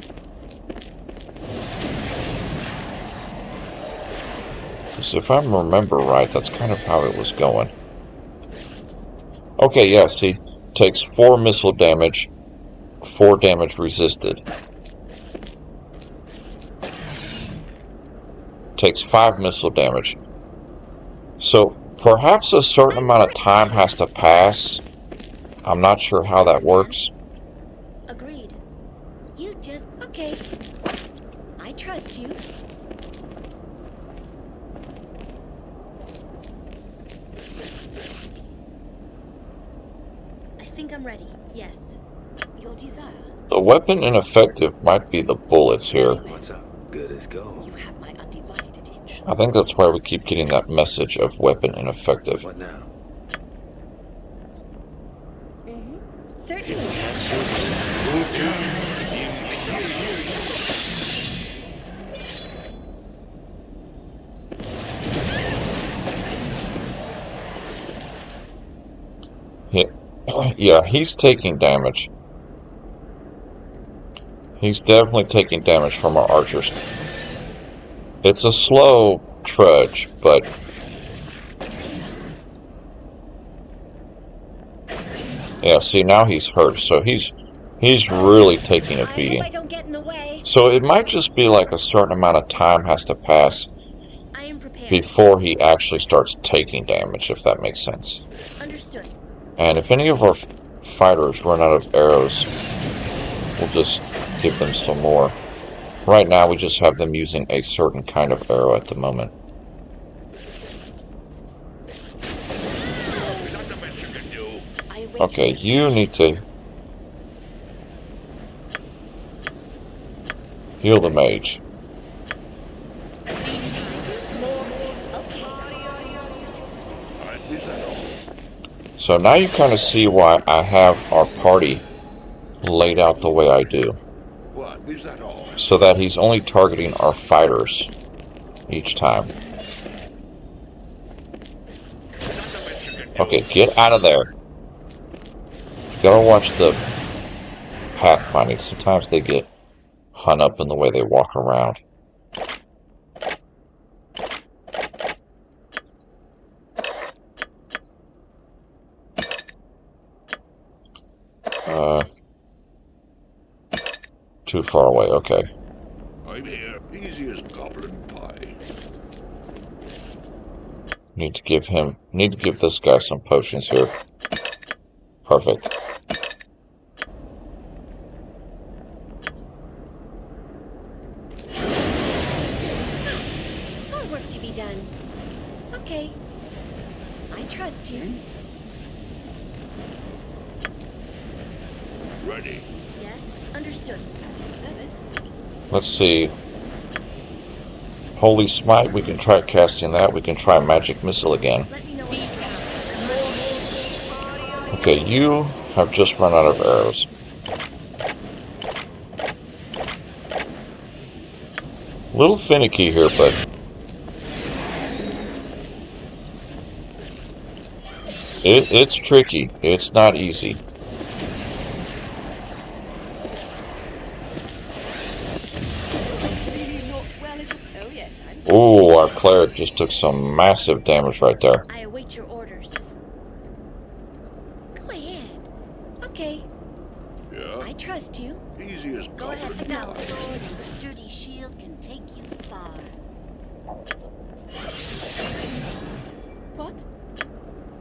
Because if I remember right, that's kind of how it was going. Okay, yes, he takes 4 missile damage, 4 damage resisted. Takes 5 missile damage. So perhaps a certain amount of time has to pass. I'm not sure how that works. Agreed. You just okay. I trust you. I think I'm ready. Yes. Your desire. The weapon ineffective might be the bullets here. What's up? Good as gold. You have my undivided attention. I think that's why we keep getting that message of weapon ineffective. What now? Certainly. Yeah, he's taking damage. He's definitely taking damage from our archers. It's a slow trudge, but yeah, see, now he's hurt, so he's really taking a I hope beating. I don't get in the way. So it might just be like a certain amount of time has to pass I am prepared. before he actually starts taking damage, if that makes sense. Understood. And if any of our fighters run out of arrows, we'll just give them some more. Right now, we just have them using a certain kind of arrow at the moment. I await Okay, your you need to heal the mage. So now you kind of see why I have our party laid out the way I do. So that he's only targeting our fighters each time. Okay, get out of there. You gotta watch the pathfinding. Sometimes they get hung up in the way they walk around. Too far away, okay. I'm here, easy as goblin pie. Need to give this guy some potions here. Perfect. More work to be done. Okay. I trust you. Ready. Yes, understood. At your service. Let's see. Holy Smite, we can try casting that. We can try Magic Missile again. Let me know what Okay, you have just run out of arrows. A little finicky here, but it's tricky. It's not easy. Oh, our cleric just took some massive damage right there. I await your orders. Go ahead. Okay. Yeah? I trust you. Easy as Go goblin ahead, pie. Stout. Sword and sturdy shield can take you far. What?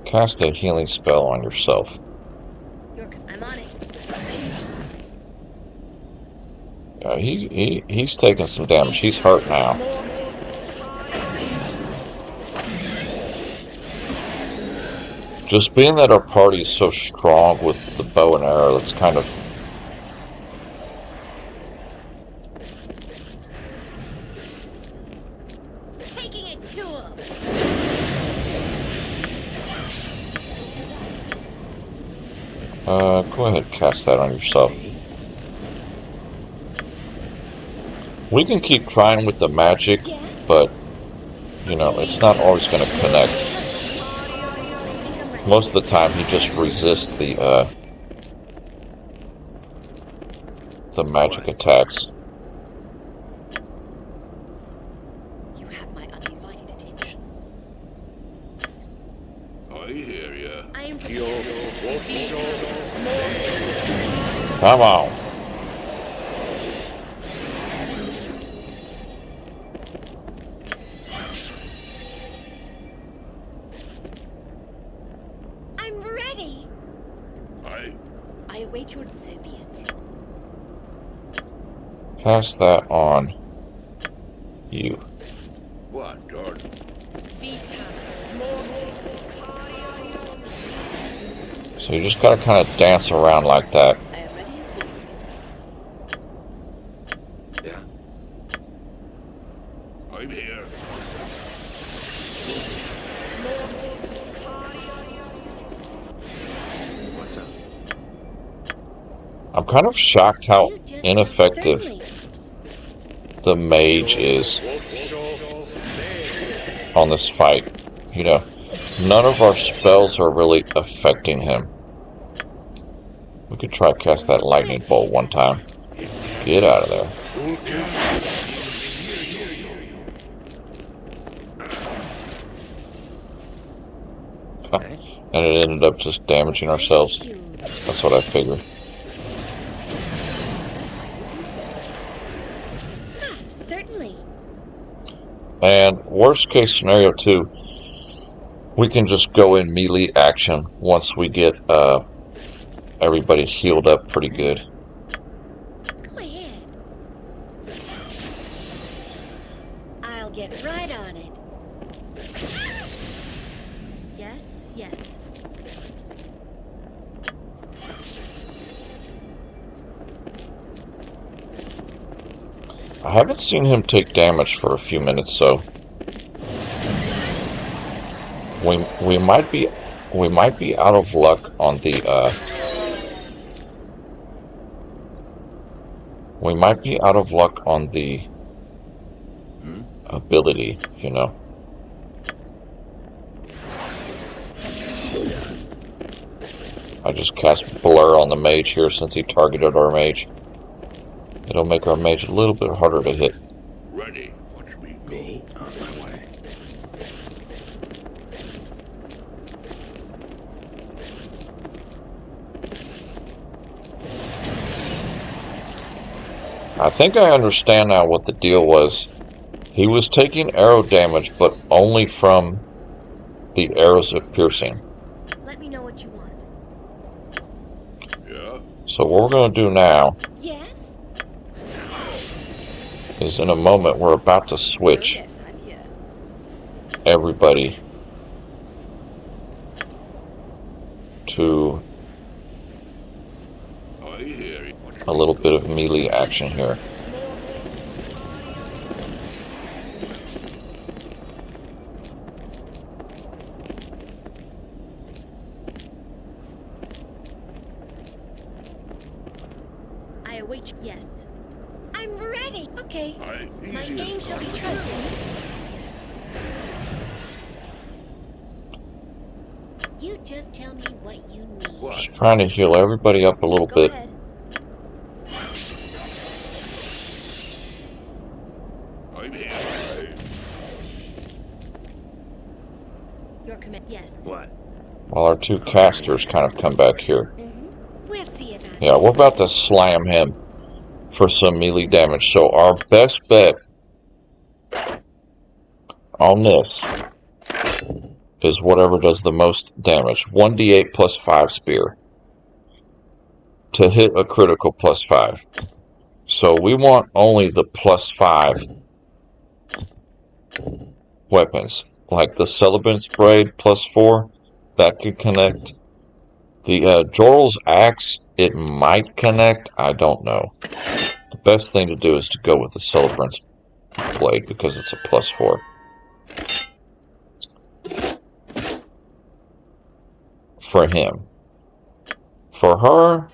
Cast a healing spell on yourself. I'm on it. Yeah, he's taking some damage. He's hurt now. Just being that our party is so strong with the bow and arrow, that's kind of... Taking it to him. Go ahead, cast that on yourself. We can keep trying with the magic, but, you know, it's not always going to connect. Most of the time, he just resists the magic attacks. You have my undivided attention. I hear ya. I am Come on. I'm ready. I await your so be it. Cast that on you. What, Gordon? So you just gotta kind of dance around like that. I am ready as always. Yeah? I'm here. What's up? I'm kind of shocked how You just ineffective certainly. the mage is on this fight. You know, none of our spells are really affecting him. We could try cast that lightning bolt one time. Get out of there. Huh. And it ended up just damaging ourselves. That's what I figured. Certainly. And worst case scenario too, we can just go in melee action once we get everybody healed up pretty good. Go ahead. I'll get right on it. Yes, yes. I haven't seen him take damage for a few minutes, so We might be out of luck on the we might be out of luck on the ability, you know. I just cast Blur on the mage here since he targeted our mage. It'll make our mage a little bit harder to hit. Ready. Watch me go. On my way. I think I understand now what the deal was. He was taking arrow damage, but only from the arrows of piercing. Let me know what you want. Yeah? So what we're going to do now Yes? is in a moment we're about to Oh, switch yes, I'm here. everybody to I hear you. Watch a little bit of melee action here. I await you. Yes. I'm ready. Okay. I My easy aim as shall be coupling trusted. You just tell me what you need. What? Just trying to heal everybody up a little Go bit. ahead. I'm here. Your command. Yes. What? While our two casters kind of come back here. We'll see about it. Yeah, we're about to slam him for some melee damage. So our best bet on this is whatever does the most damage. 1d8 plus 5 spear to hit a critical plus 5. So we want only the plus 5 weapons. Like the Celebrant's Blade plus 4, that could connect. The Joral's Axe, it might connect. I don't know. The best thing to do is to go with the Celebrant's Blade because it's a plus 4. For him. For her,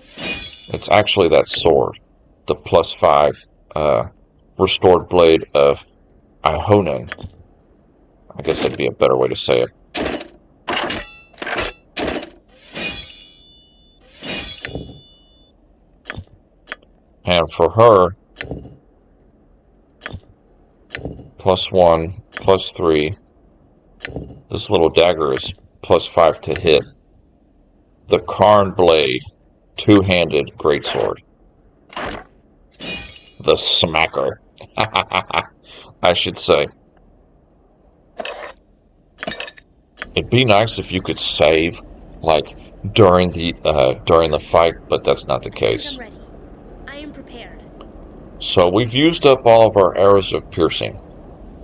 it's actually that sword. The plus 5 restored blade of Ihonen. I guess that'd be a better way to say it. And for her, plus 1, plus 3. This little dagger is plus 5 to hit. The Karn Blade, two-handed greatsword. The Smacker, I should say. It'd be nice if you could save, like during the fight, but that's not the case. I'm ready. I am prepared. So we've used up all of our arrows of piercing.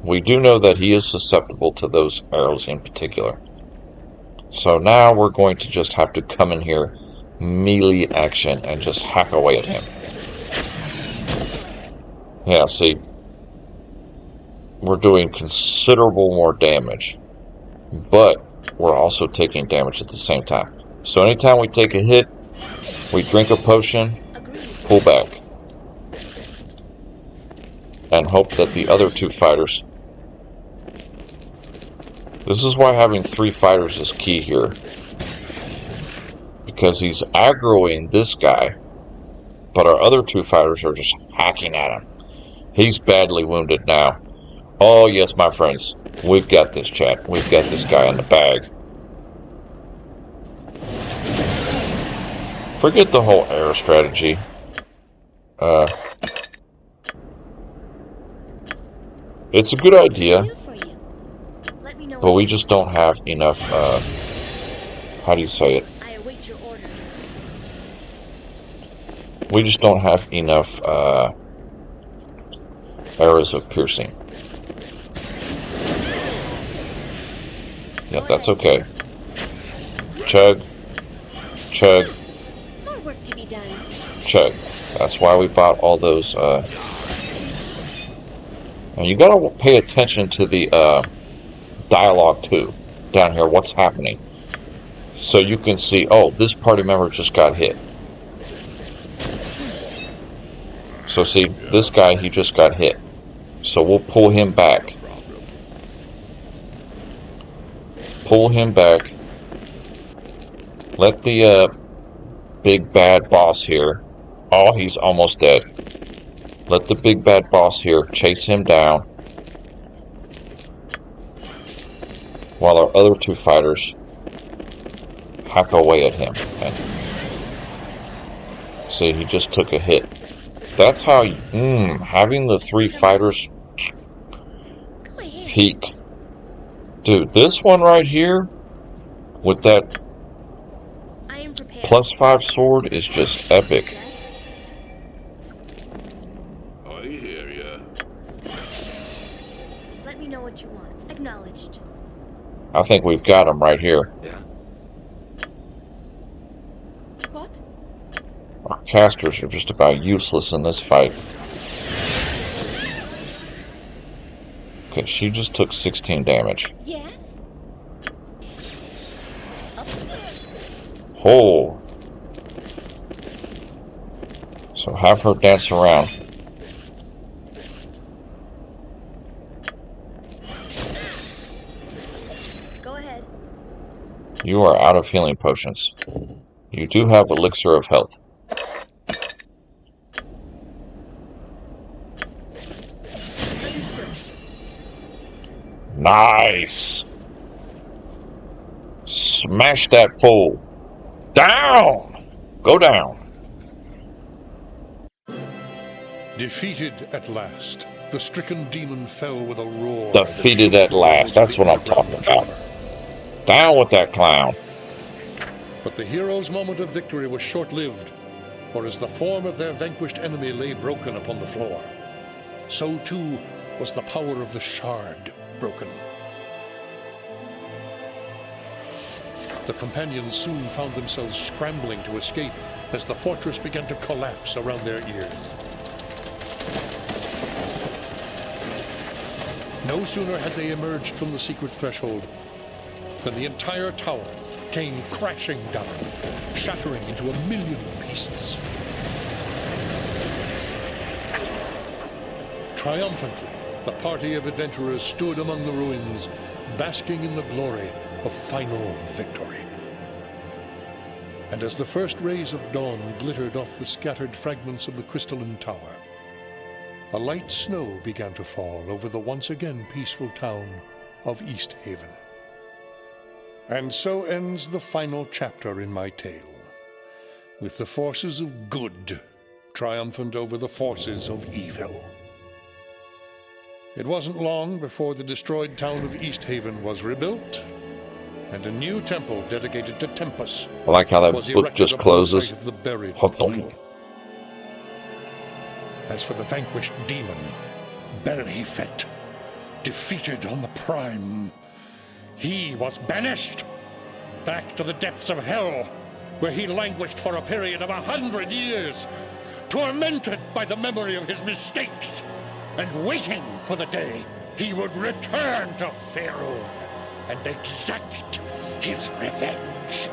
We do know that he is susceptible to those arrows in particular. So now we're going to just have to come in here, melee action, and just hack away at him. Yeah, see, we're doing considerable more damage, but we're also taking damage at the same time. So anytime we take a hit, we drink a potion, pull back, and hope that the other two fighters... This is why having 3 fighters is key here. Because he's aggroing this guy, but our other 2 fighters are just hacking at him. He's badly wounded now. Oh yes, my friends. We've got this, chat. We've got this guy in the bag. Forget the whole arrow strategy. It's a good idea. Let me know But what we you just don't have enough, how do you say it? I await your orders. We just don't have enough, arrows of piercing. Yeah, that's okay. Chug. Chug. More work to be done. Chug. That's why we bought all those, and you gotta pay attention to the, dialogue too. down here what's happening. So you can see, oh, this party member just got hit. So see, this guy, he just got hit. So we'll pull him back. Pull him back. Let the big bad boss here. Oh, he's almost dead. Let the big bad boss here chase him down. While our other two fighters hack away at him. Okay. See, he just took a hit. That's how, having the three fighters peak. Dude, this one right here, with that +5 sword, is just epic. I hear ya. Let me know what you want. Acknowledged. I think we've got him right here. Yeah. What? Our casters are just about useless in this fight. Okay, she just took 16 damage. Yes? Oh. So have her dance around. Go ahead. You are out of healing potions. You do have elixir of health. Nice! Smash that fool! Down! Go down! Defeated at last, the stricken demon fell with a roar. Defeated at last. That's what I'm talking about. Down with that clown. But the hero's moment of victory was short-lived, for as the form of their vanquished enemy lay broken upon the floor, so too was the power of the shard broken. The companions soon found themselves scrambling to escape as the fortress began to collapse around their ears. No sooner had they emerged from the secret threshold than the entire tower came crashing down, shattering into 1,000,000 pieces. Triumphantly, the party of adventurers stood among the ruins, basking in the glory of final victory. And as the first rays of dawn glittered off the scattered fragments of the crystalline tower, a light snow began to fall over the once again peaceful town of East Haven. And so ends the final chapter in my tale, with the forces of good triumphant over the forces of evil. It wasn't long before the destroyed town of East Haven was rebuilt, and a new temple dedicated to Tempus I like how was that book erected just upon the closes. site of the buried Hold on. people. As for the vanquished demon, Belhefet, defeated on the Prime, he was banished back to the depths of hell, where he languished for a period of 100 years, tormented by the memory of his mistakes, and waiting for the day he would return to Faerun and exact his revenge.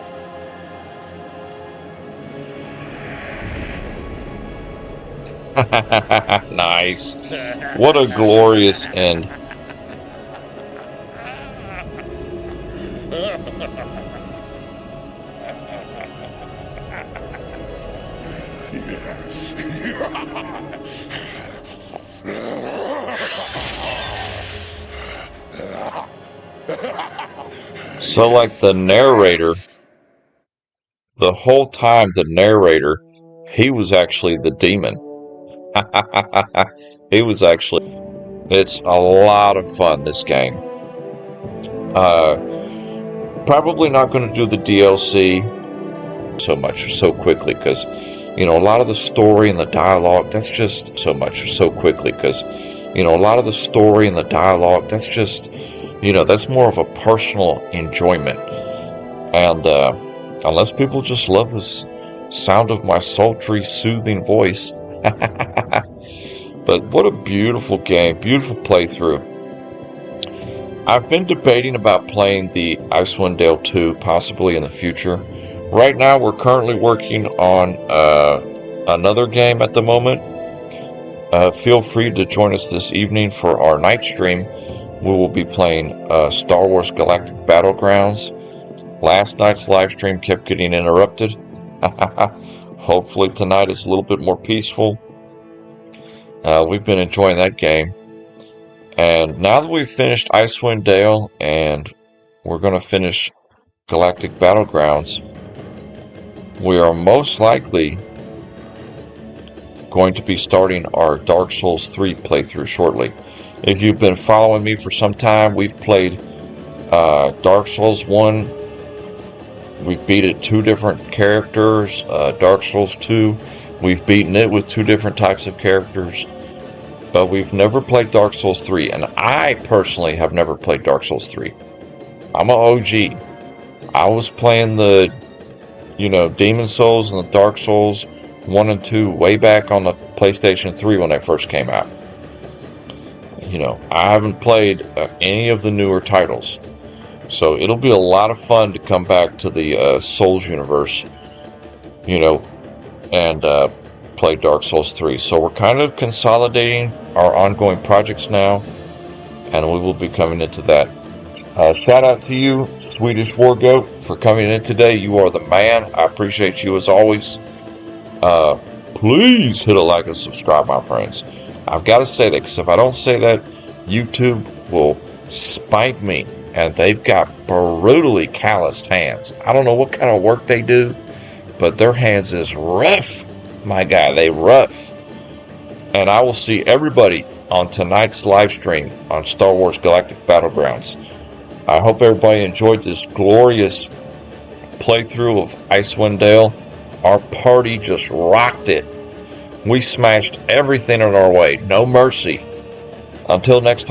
Nice. What a glorious end. So, like the narrator, the whole time the narrator, he was actually the demon. He was actually. It's a lot of fun, this game. Probably not going to do the DLC so much or so quickly because, a lot of the story and the dialogue, that's just so much or so quickly because, a lot of the story and the dialogue, that's just, that's more of a personal enjoyment. And unless people just love this sound of my sultry, soothing voice. But what a beautiful game, beautiful playthrough. I've been debating about playing the Icewind Dale 2 possibly in the future. Right now, we're currently working on another game at the moment. Feel free to join us this evening for our night stream. We will be playing Star Wars Galactic Battlegrounds. Last night's live stream kept getting interrupted. Hopefully tonight is a little bit more peaceful. We've been enjoying that game. And now that we've finished Icewind Dale and we're going to finish Galactic Battlegrounds, we are most likely going to be starting our Dark Souls 3 playthrough shortly. If you've been following me for some time, we've played Dark Souls 1. We've beat it 2 different characters. Dark Souls 2, we've beaten it with 2 different types of characters. But we've never played Dark Souls 3, and I personally have never played Dark Souls 3. I'm an OG. I was playing the, Demon Souls and the Dark Souls 1 and 2 way back on the PlayStation 3 when they first came out. I haven't played any of the newer titles. So it'll be a lot of fun to come back to the Souls universe, and play Dark Souls 3. So we're kind of consolidating our ongoing projects now, and we will be coming into that. Shout out to you, Swedish War Goat, for coming in today. You are the man. I appreciate you as always. Please hit a like and subscribe, my friends. I've got to say that, because if I don't say that, YouTube will spike me, and they've got brutally calloused hands. I don't know what kind of work they do, but their hands is rough. My guy, they rough. And I will see everybody on tonight's live stream on Star Wars Galactic Battlegrounds. I hope everybody enjoyed this glorious playthrough of Icewind Dale. Our party just rocked it. We smashed everything in our way. No mercy. Until next time.